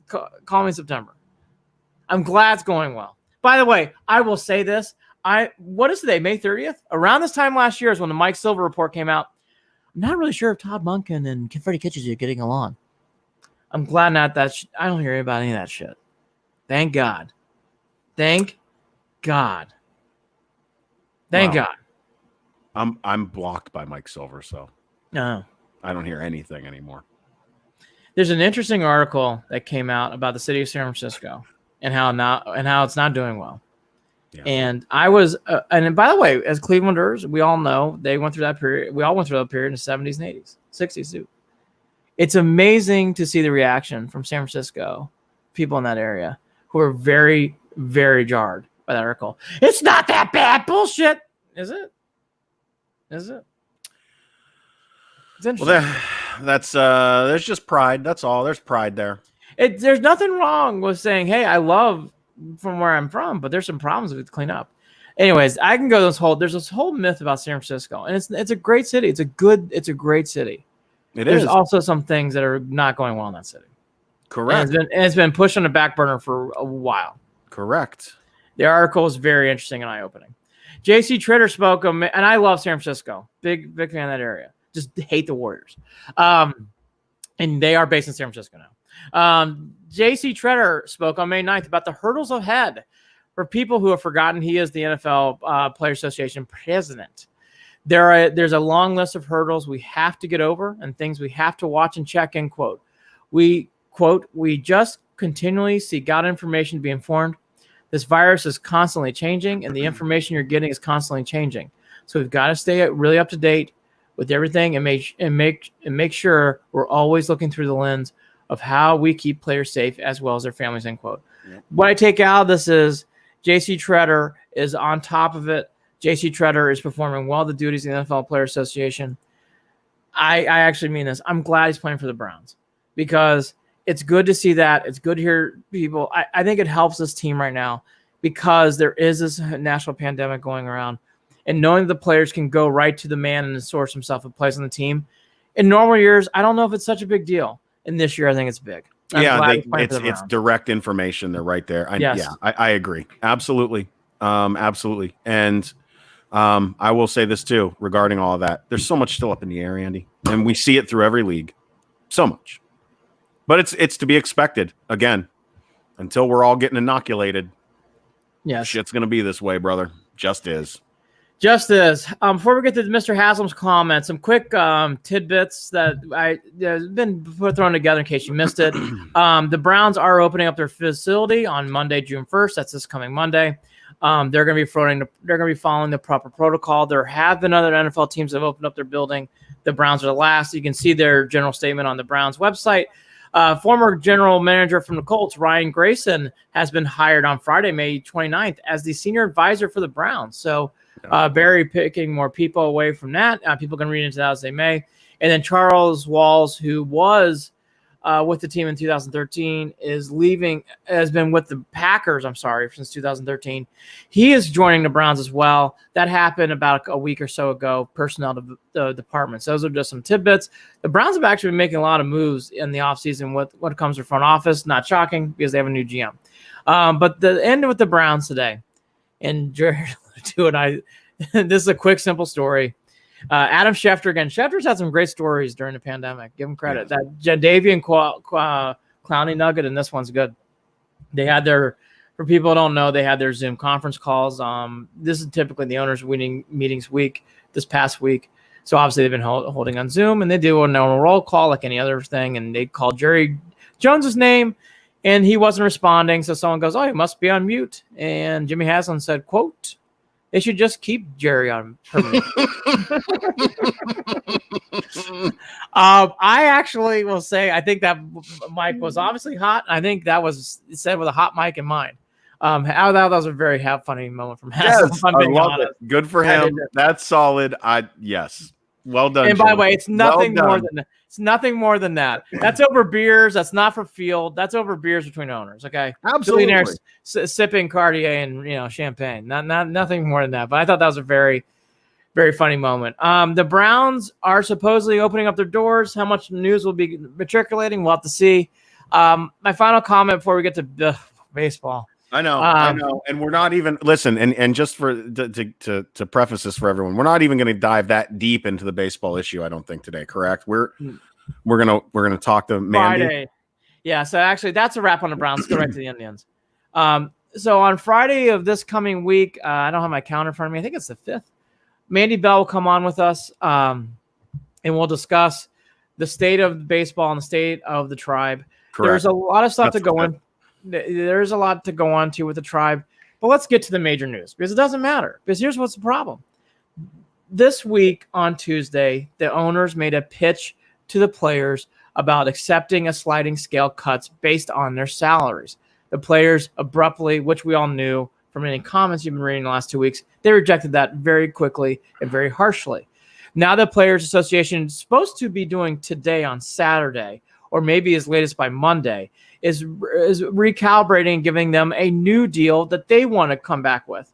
B: call me in September. I'm glad it's going well. By the way, I will say this. What is today, May 30th? Around this time last year is when the Mike Silver report came out. I'm not really sure if Todd Monken and Freddie Kitchens are getting along. I'm glad not that. I don't hear about any of that shit. Thank God. Thank God. Thank God.
A: I'm blocked by Mike Silver, so
B: no,
A: I don't hear anything anymore.
B: There's an interesting article that came out about the city of San Francisco and how it's not doing well. Yeah. And I was, and by the way, as Clevelanders, we all know they went through that period. We all went through that period in the 70s and 80s, 60s too. It's amazing to see the reaction from San Francisco people in that area who are very, very jarred by that article. It's not that bad. Bullshit. Is it? Is it? It's interesting.
A: Well, that's there's just pride. That's all. There's pride there.
B: There's nothing wrong with saying, "Hey, I love from where I'm from," but there's some problems we have to clean up. Anyways, I can go there's this whole myth about San Francisco, and it's a great city. It's a great city. There's also some things that are not going well in that city.
A: Correct.
B: And it's been pushed on the back burner for a while.
A: Correct.
B: The article is very interesting and eye-opening. J.C. Tritter spoke, and I love San Francisco. Big fan of that area. Just hate the Warriors. And they are based in San Francisco now. J.C. Treader spoke on May 9th about the hurdles ahead for people who have forgotten he is the NFL Players Association president. There's a long list of hurdles we have to get over and things we have to watch and check, end quote. We just continually seek out information to be informed. This virus is constantly changing, and the information you're getting is constantly changing. So we've got to stay really up to date with everything and make sure we're always looking through the lens of how we keep players safe as well as their families, end quote. Yep. What I take out of this is J.C. Treader is on top of it. J.C. Treader is performing well the duties of the NFL Players Association. I actually mean this. I'm glad he's playing for the Browns because it's good to see that. It's good to hear people. I think it helps this team right now because there is this national pandemic going around. And knowing the players can go right to the man and source himself a place on the team. In normal years, I don't know if it's such a big deal. And this year, I think it's big.
A: It's direct information. They're right there. I agree. Absolutely. Absolutely. And I will say this too, regarding all of that. There's so much still up in the air, Andy. And we see it through every league. So much. But it's to be expected. Again, until we're all getting inoculated,
B: Yes.
A: Shit's going to be this way, brother. Just is.
B: Just as before we get to Mr. Haslam's comments, some quick tidbits that have been thrown together in case you missed it. The Browns are opening up their facility on Monday, June 1st. That's this coming Monday. They're going to be following the proper protocol. There have been other NFL teams that have opened up their building. The Browns are the last. You can see their general statement on the Browns website. Former general manager from the Colts, Ryan Grayson, has been hired on Friday, May 29th, as the senior advisor for the Browns. So Barry picking more people away from that. People can read into that as they may. And then Charles Walls, who was with the team in 2013, has been with the Packers, since 2013. He is joining the Browns as well. That happened about a week or so ago, personnel departments. Those are just some tidbits. The Browns have actually been making a lot of moves in the offseason when it comes to front office. Not shocking because they have a new GM. But the end with the Browns today, and Jared, this is a quick, simple story. Adam Schefter again. Schefter's had some great stories during the pandemic. Give him credit. Yes. That Jadavian Clowney nugget, and this one's good. They had for people who don't know, they had their Zoom conference calls. This is typically the owners' meetings week, this past week. So obviously they've been holding on Zoom, and they do a normal roll call like any other thing, and they called Jerry Jones's name, and he wasn't responding. So someone goes, "Oh, he must be on mute." And Jimmy Haslam said, quote, "They should just keep Jerry on permanent." I actually will say I think that mic was obviously hot. I think that was said with a hot mic in mind. That was a very funny moment from Haslam.
A: Yes, I love it. Good for him. That's solid. Yes. Well done.
B: And by the way, it's nothing more than that. It's nothing more than that. That's over beers. That's not for field. That's over beers between owners. Okay,
A: absolutely.
B: Billionaires sipping Cartier and champagne. Nothing more than that. But I thought that was a very, very funny moment. The Browns are supposedly opening up their doors. How much news will be matriculating? We'll have to see. My final comment before we get to baseball.
A: I know. And we're not even and just to preface this for everyone, we're not even going to dive that deep into the baseball issue, I don't think, today, correct? We're gonna talk to Mandy.
B: Friday. Yeah, so actually that's a wrap on the Browns. Let's go right to the Indians. So on Friday of this coming week, I don't have my calendar in front of me. I think it's the 5th. Mandy Bell will come on with us, and we'll discuss the state of baseball and the state of the tribe. Correct. There's a lot of stuff to go in. There's a lot to go on to with the tribe, but let's get to the major news because it doesn't matter. Because here's what's the problem. This week on Tuesday, the owners made a pitch to the players about accepting a sliding scale cuts based on their salaries. The players abruptly, which we all knew from any comments you've been reading the last 2 weeks, they rejected that very quickly and very harshly. Now the Players Association is supposed to be doing today on Saturday, or maybe as late as by Monday, is recalibrating and giving them a new deal that they want to come back with.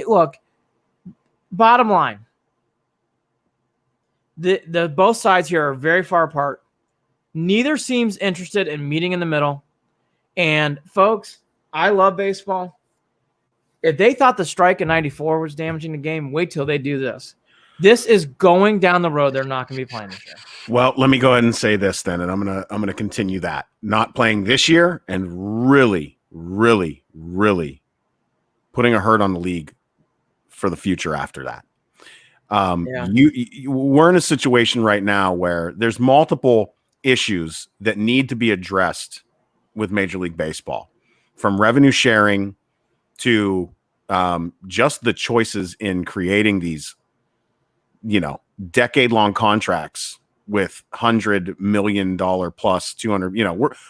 B: Look, bottom line, the both sides here are very far apart. Neither seems interested in meeting in the middle. And folks, I love baseball. If they thought the strike in '94 was damaging the game, wait till they do this. This is going down the road. They're not going to be playing this year.
A: Well, let me go ahead and say this then, and I'm gonna continue that. Not playing this year, and really, really, really putting a hurt on the league for the future after that. We're in a situation right now where there's multiple issues that need to be addressed with Major League Baseball, from revenue sharing to just the choices in creating these, decade-long contracts with $100 million plus 200.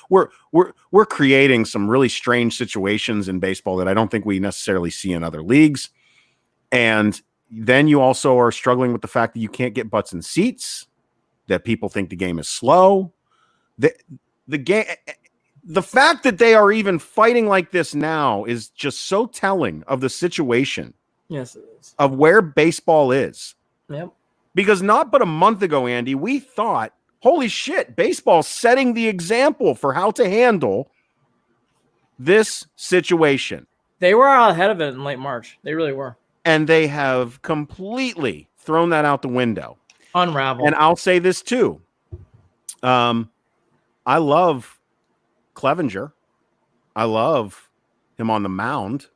A: We're creating some really strange situations in baseball that I don't think we necessarily see in other leagues. And then you also are struggling with the fact that you can't get butts in seats, that people think the game is slow. The game, the fact that they are even fighting like this now is just so telling of the situation.
B: Yes, it is.
A: Of where baseball is.
B: Yep.
A: Because not but a month ago, Andy, we thought, holy shit, baseball's setting the example for how to handle this situation.
B: They were out ahead of it in late March. They really were.
A: And they have completely thrown that out the window.
B: Unraveled.
A: And I'll say this too. I love Clevenger. I love him on the mound.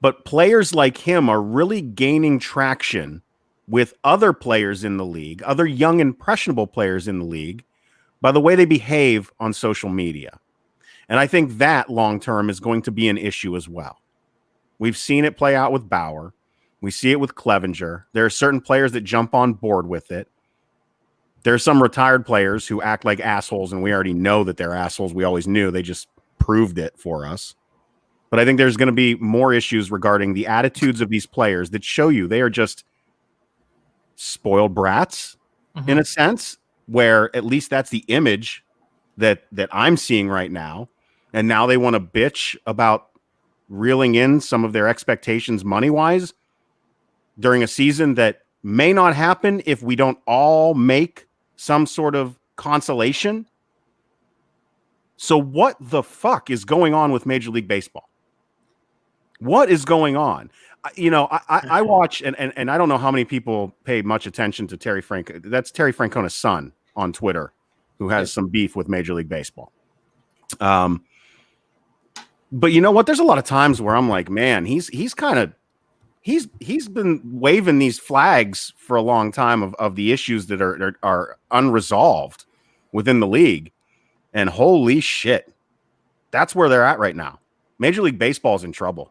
A: But players like him are really gaining traction with other players in the league, other young, impressionable players in the league, by the way they behave on social media. And I think that long-term is going to be an issue as well. We've seen it play out with Bauer. We see it with Clevenger. There are certain players that jump on board with it. There are some retired players who act like assholes, and we already know that they're assholes. We always knew. They just proved it for us. But I think there's going to be more issues regarding the attitudes of these players that show you they are just spoiled brats in a sense, where at least that's the image that I'm seeing right now. And now they want to bitch about reeling in some of their expectations money-wise during a season that may not happen if we don't all make some sort of consolation. So what the fuck is going on with Major League Baseball? What is going on? I watch, and I don't know how many people pay much attention to Terry Franco. That's Terry Francona's son on Twitter, who has some beef with Major League Baseball. But you know what? There's a lot of times where I'm like, man, he's been waving these flags for a long time of the issues that are unresolved within the league. And holy shit, that's where they're at right now. Major League Baseball is in trouble.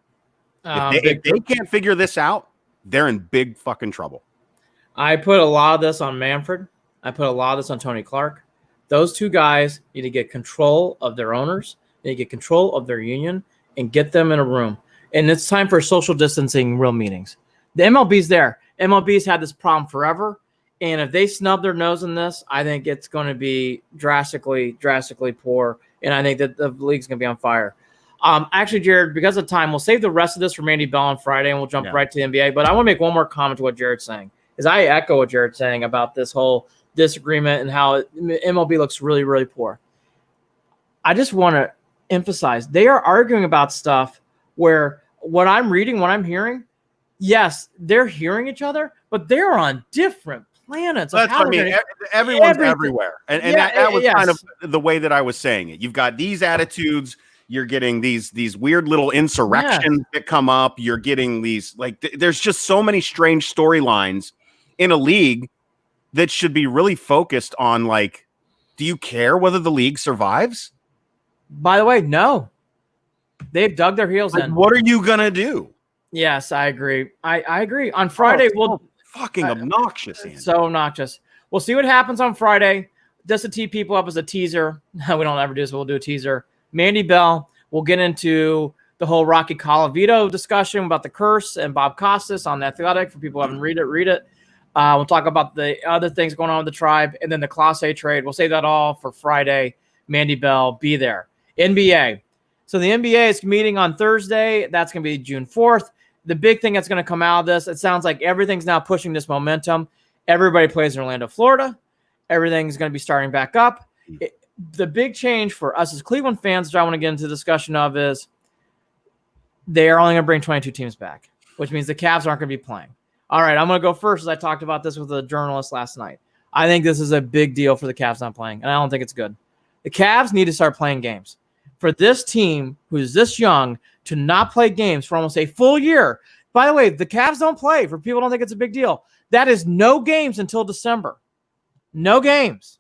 A: If they can't figure this out, they're in big fucking trouble.
B: I put a lot of this on Manfred. I put a lot of this on Tony Clark. Those two guys need to get control of their owners. They need to get control of their union and get them in a room. And it's time for social distancing real meetings. The MLB's there. MLB's had this problem forever. And if they snub their nose in this, I think it's going to be drastically poor. And I think that the league's going to be on fire. Actually, Jared, because of time, we'll save the rest of this for Mandy Bell on Friday, and we'll jump right to the NBA. But I want to make one more comment to what Jared's saying, because I echo what Jared's saying about this whole disagreement and how MLB looks really, really poor. I just want to emphasize they are arguing about stuff where what I'm reading, what I'm hearing, yes, they're hearing each other, but they're on different planets.
A: That's what I mean. Everyone's everywhere. And that was kind of the way that I was saying it. You've got these attitudes. You're getting these weird little insurrections that come up. You're getting these, there's just so many strange storylines in a league that should be really focused on, do you care whether the league survives?
B: By the way, no. They've dug their heels in.
A: What are you going to do?
B: Yes, I agree. I agree. On Friday, we'll
A: fucking obnoxious. Andy.
B: So obnoxious. We'll see what happens on Friday. Just to tee people up as a teaser. We don't ever do this, but we'll do a teaser. Mandy Bell, we'll get into the whole Rocky Colavito discussion about the curse and Bob Costas on The Athletic. For people who haven't read it. We'll talk about the other things going on with the tribe and then the Class A trade. We'll save that all for Friday. Mandy Bell, be there. NBA. So the NBA is meeting on Thursday. That's going to be June 4th. The big thing that's going to come out of this, it sounds like everything's now pushing this momentum. Everybody plays in Orlando, Florida. Everything's going to be starting back up. The big change for us as Cleveland fans, which I want to get into the discussion of, is they are only going to bring 22 teams back, which means the Cavs aren't going to be playing. All right, I'm going to go first, as I talked about this with a journalist last night. I think this is a big deal for the Cavs not playing, and I don't think it's good. The Cavs need to start playing games. For this team, who's this young, to not play games for almost a full year. By the way, the Cavs don't play. For people who don't think it's a big deal, that is no games until December. No games.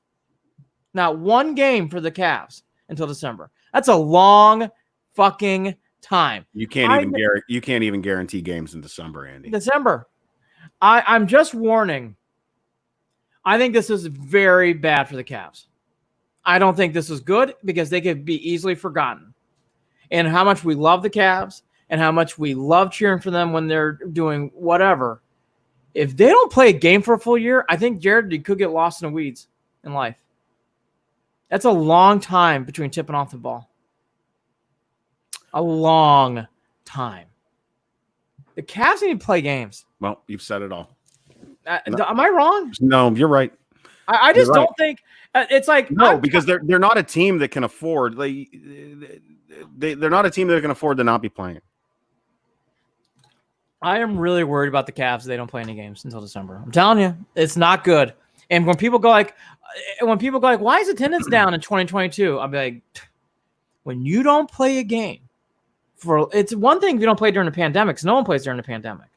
B: Not one game for the Cavs until December. That's a long fucking time.
A: You can't even guarantee games in December, Andy.
B: December. I'm just warning. I think this is very bad for the Cavs. I don't think this is good because they could be easily forgotten. And how much we love the Cavs and how much we love cheering for them when they're doing whatever. If they don't play a game for a full year, I think, Jared, you could get lost in the weeds in life. That's a long time between tipping off the ball. A long time. The Cavs need to play games.
A: Well, you've said it all.
B: Am I wrong?
A: No, you're right.
B: I just don't think it's like
A: because they're not a team that can afford. They're not a team that can afford to not be playing.
B: I am really worried about the Cavs. They don't play any games until December. I'm telling you, it's not good. And when people go like, why is attendance down in 2022? I'll be like, when you don't play a game it's one thing if you don't play during the pandemic, because no one plays during the pandemic.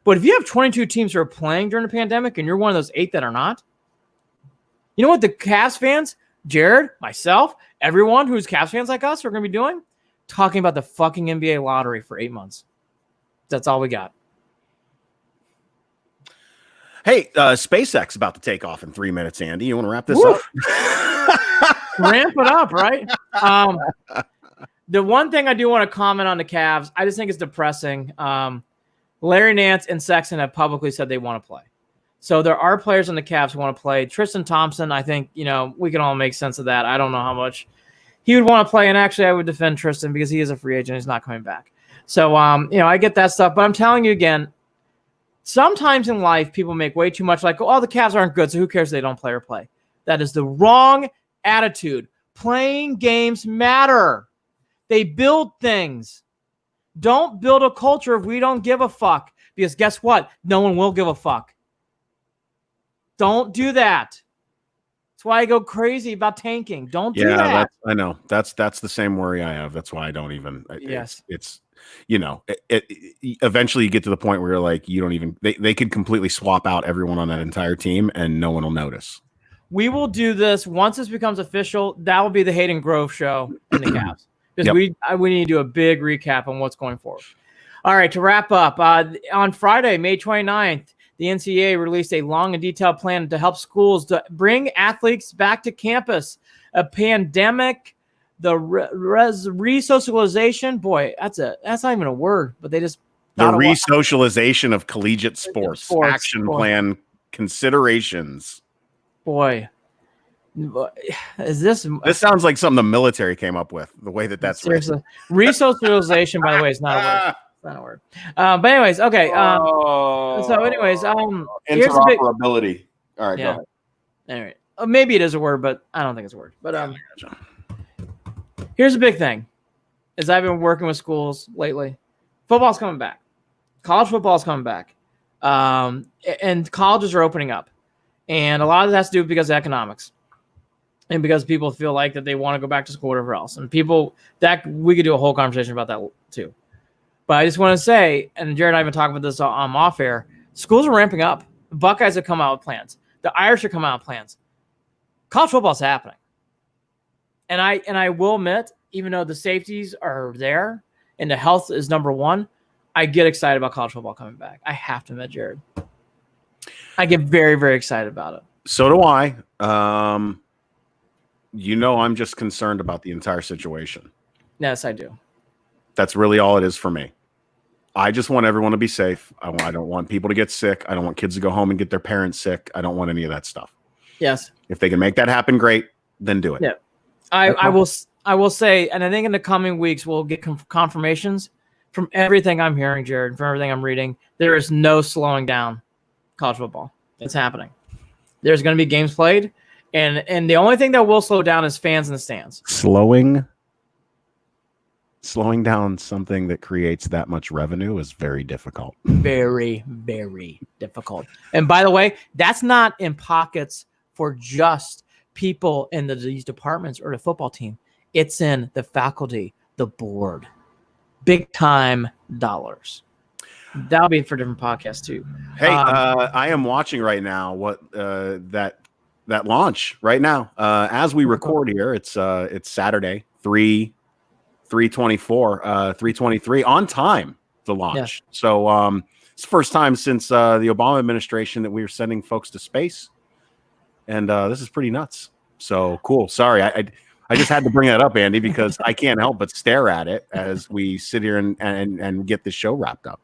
B: But if you have 22 teams who are playing during the pandemic and you're one of those 8 that are not, you know what the Cavs fans, Jared, myself, everyone who's Cavs fans like us are going to be doing? Talking about the fucking NBA lottery for 8 months. That's all we got.
A: Hey, SpaceX about to take off in 3 minutes, Andy. You want to wrap this up?
B: Ramp it up, right? The one thing I do want to comment on the Cavs, I just think it's depressing. Larry Nance and Sexton have publicly said they want to play. So there are players on the Cavs who want to play. Tristan Thompson, I think, we can all make sense of that. I don't know how much he would want to play. And actually, I would defend Tristan because he is a free agent. He's not coming back. So, I get that stuff. But I'm telling you again, sometimes in life, people make way too much like, oh, the Cavs aren't good, so who cares if they don't play or play? That is the wrong attitude. Playing games matter. They build things. Don't build a culture if we don't give a fuck. Because guess what? No one will give a fuck. Don't do that. That's why I go crazy about tanking. Don't do that.
A: I know. That's the same worry I have. That's why I don't even.
B: Yes.
A: It's eventually you get to the point where you're like, you don't even. They could completely swap out everyone on that entire team, and no one will notice.
B: We will do this once this becomes official. That will be the Hayden Grove show in the Cavs. Because we need to do a big recap on what's going forward. All right, to wrap up, on Friday, May 29th, the NCAA released a long and detailed plan to help schools to bring athletes back to campus. A pandemic, the re-socialization. Boy, that's not even a word, but they just
A: the re-socialization of collegiate sports action plan considerations.
B: Boy. Is this
A: sounds like something the military came up with, the way that's
B: seriously re-socialization, by the way, is not a word. It's not a word. But anyways, okay. So anyways,
A: interoperability. All right,
B: yeah. Go ahead. All right. Maybe it is a word, but I don't think it's a word. But here's a big thing. As I've been working with schools lately, football's coming back. College football is coming back. And colleges are opening up. And a lot of that has to do because of economics. And because people feel like that they want to go back to school or whatever else. And people, that we could do a whole conversation about that too. But I just want to say, and Jared and I have been talking about this off air, schools are ramping up. The Buckeyes have come out with plans. The Irish are coming out with plans. College football is happening. And I will admit, even though the safeties are there and the health is number one, I get excited about college football coming back. I have to admit, Jared. I get very, very excited about it.
A: So do I. I'm just concerned about the entire situation.
B: Yes, I do.
A: That's really all it is for me. I just want everyone to be safe. I don't want people to get sick. I don't want kids to go home and get their parents sick. I don't want any of that stuff.
B: Yes.
A: If they can make that happen, great. Then do it.
B: Yeah. I will say, and I think in the coming weeks we'll get confirmations from everything I'm hearing, Jared, from everything I'm reading. There is no slowing down college football. It's happening. There's going to be games played, and the only thing that will slow down is fans in the stands.
A: Slowing down something that creates that much revenue is very difficult.
B: Very, very difficult. And by the way, that's not in pockets for just people in these departments or the football team. It's in the faculty, the board, big time dollars. That'll be for different podcasts too.
A: Hey, I am watching right now what that launch right now. As we record here, it's Saturday, 3/24, on time, the launch. Yes. So it's the first time since the Obama administration that we were sending folks to space. And this is pretty nuts. So cool. Sorry, I just had to bring that up, Andy, because I can't help but stare at it as we sit here and get this show wrapped up.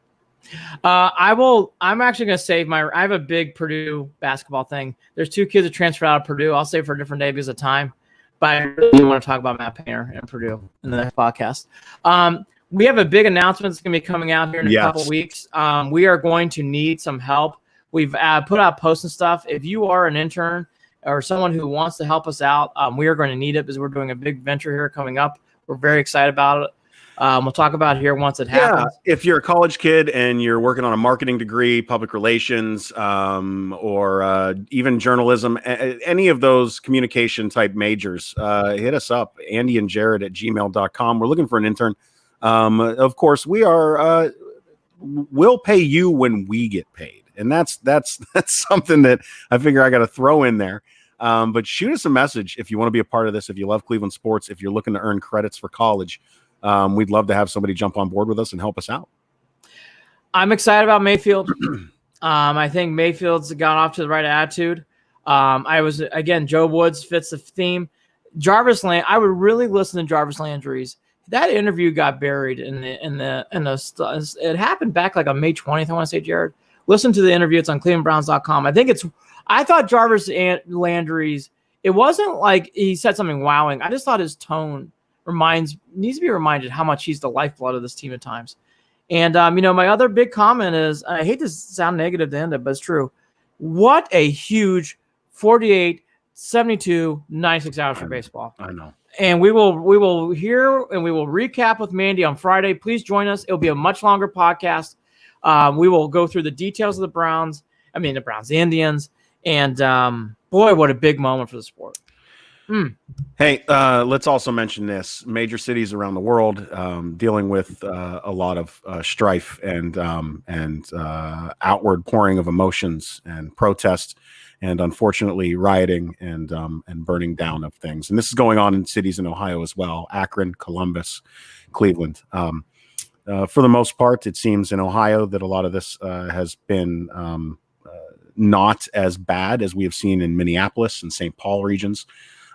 B: I'm actually going to save I have a big Purdue basketball thing. There's 2 kids that transferred out of Purdue. I'll save for a different day because of time. But I really want to talk about Matt Painter and Purdue in the next podcast. We have a big announcement that's going to be coming out here in a couple weeks. We are going to need some help. We've put out posts and stuff. If you are an intern or someone who wants to help us out, we are going to need it because we're doing a big venture here coming up. We're very excited about it. We'll talk about it here once it happens.
A: Yeah, if you're a college kid and you're working on a marketing degree, public relations, or even journalism, any of those communication type majors, hit us up, Andy and Jared at gmail.com. We're looking for an intern. Of course, we'll pay you when we get paid. And that's something that I figure I got to throw in there. But shoot us a message if you want to be a part of this, if you love Cleveland sports, if you're looking to earn credits for college. We'd love to have somebody jump on board with us and help us out.
B: I'm excited about Mayfield. I think Mayfield's got off to the right attitude. Joe Woods fits the theme. Jarvis Landry, I would really listen to Jarvis Landry's. That interview got buried in the it happened back like on May 20th, I want to say, Jared. Listen to the interview. It's on clevelandbrowns.com. I thought Jarvis Landry's, it wasn't like he said something wowing. I just thought his tone needs to be reminded how much he's the lifeblood of this team at times. And, my other big comment is, I hate to sound negative to end it, but it's true. What a huge 48, 72, 96 hours for baseball.
A: I know.
B: And we will hear and we will recap with Mandy on Friday. Please join us. It'll be a much longer podcast. We will go through the details of the Indians. And boy, what a big moment for the sport.
A: Hey, let's also mention this. Major cities around the world dealing with a lot of strife and outward pouring of emotions and protest and unfortunately rioting and burning down of things. And this is going on in cities in Ohio as well: Akron, Columbus, Cleveland. For the most part, it seems in Ohio that a lot of this has been not as bad as we have seen in Minneapolis and St. Paul regions.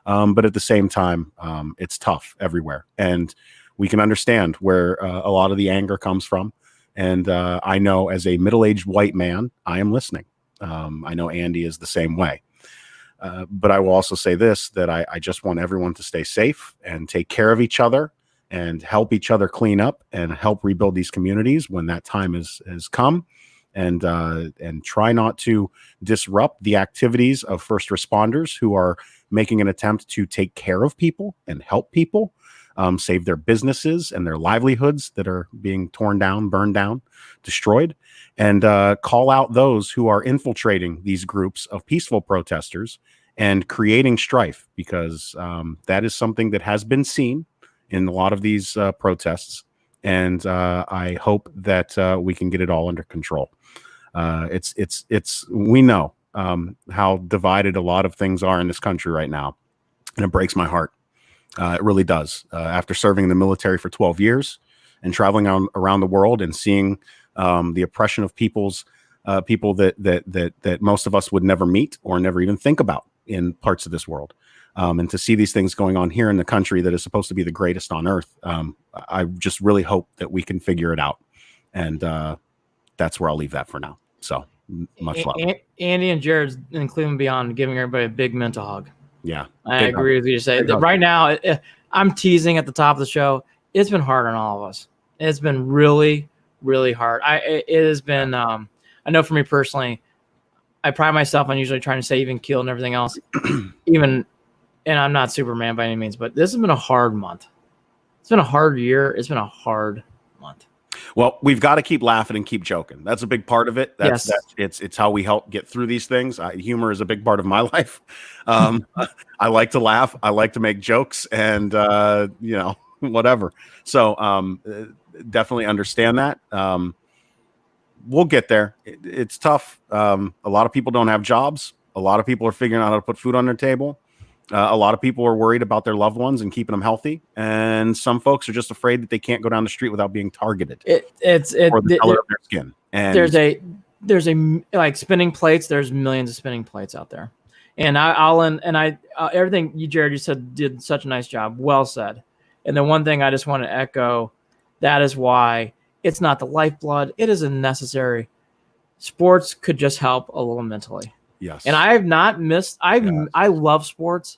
A: But at the same time, it's tough everywhere. And we can understand where a lot of the anger comes from. And I know as a middle-aged white man, I am listening. I know Andy is the same way. But I will also say this, that I just want everyone to stay safe and take care of each other and help each other clean up and help rebuild these communities when that time has come. And try not to disrupt the activities of first responders who are making an attempt to take care of people and help people, save their businesses and their livelihoods that are being torn down, burned down, destroyed, and call out those who are infiltrating these groups of peaceful protesters and creating strife, because that is something that has been seen in a lot of these protests. And I hope that we can get it all under control. We know how divided a lot of things are in this country right now, and it breaks my heart. It really does. After serving in the military for 12 years and traveling around the world and seeing the oppression of people that most of us would never meet or never even think about in parts of this world, and to see these things going on here in the country that is supposed to be the greatest on earth, I just really hope that we can figure it out. And that's where I'll leave that for now. So much love.
B: Andy and Jared in Cleveland Beyond giving everybody a big mental hug.
A: Yeah.
B: I agree with you to say that right now. I'm teasing at the top of the show. It's been hard on all of us. It's been really, really hard. It has been, I know for me personally, I pride myself on usually trying to say even keel and everything else, and I'm not Superman by any means, but this has been a hard month. It's been a hard year. It's been a hard month. Well,
A: we've got to keep laughing and keep joking. That's a big part of it. It's how we help get through these things. Humor is a big part of my life. I like to laugh. I like to make jokes and, whatever. So definitely understand that. We'll get there. It's tough. A lot of people don't have jobs. A lot of people are figuring out how to put food on their table. A lot of people are worried about their loved ones and keeping them healthy, and some folks are just afraid that they can't go down the street without being targeted.
B: It's
A: for the color of their skin. And
B: there's a like spinning plates. There's millions of spinning plates out there, and everything you, Jared, you said did such a nice job. Well said. And the one thing I just want to echo, that is why it's not the lifeblood. It is a necessary. Sports could just help a little mentally.
A: Yes.
B: And I have not missed. I love sports.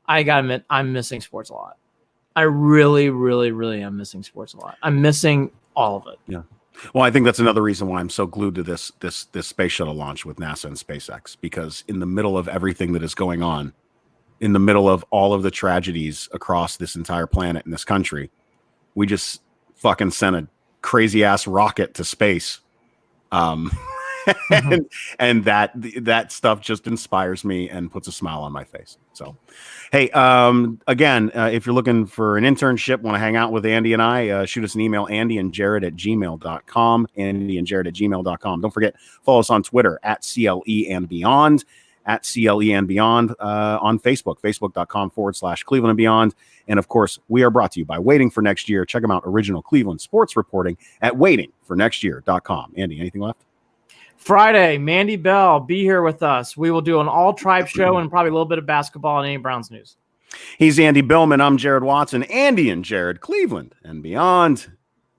B: I gotta admit, I'm missing sports a lot. I really, really, really am missing sports a lot. I'm missing all of it.
A: Yeah. Well, I think that's another reason why I'm so glued to this space shuttle launch with NASA and SpaceX, because in the middle of everything that is going on, in the middle of all of the tragedies across this entire planet in this country, we just fucking sent a crazy ass rocket to space. and that stuff just inspires me and puts a smile on my face. So, hey, again, if you're looking for an internship, want to hang out with Andy and I, shoot us an email, andyandjared@gmail.com, andyandjared@gmail.com. Don't forget, follow us on Twitter at CLE and Beyond, at CLE and Beyond, on Facebook, facebook.com/Cleveland and Beyond. And of course, we are brought to you by Waiting for Next Year. Check them out, original Cleveland sports reporting at waitingfornextyear.com. Andy, anything left?
B: Friday, Mandy Bell, be here with us. We will do an all-tribe show and probably a little bit of basketball and any Browns news.
A: He's Andy Billman. I'm Jared Watson. Andy and Jared, Cleveland and Beyond.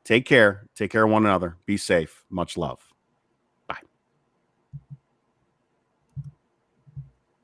A: Take care. Take care of one another. Be safe. Much love.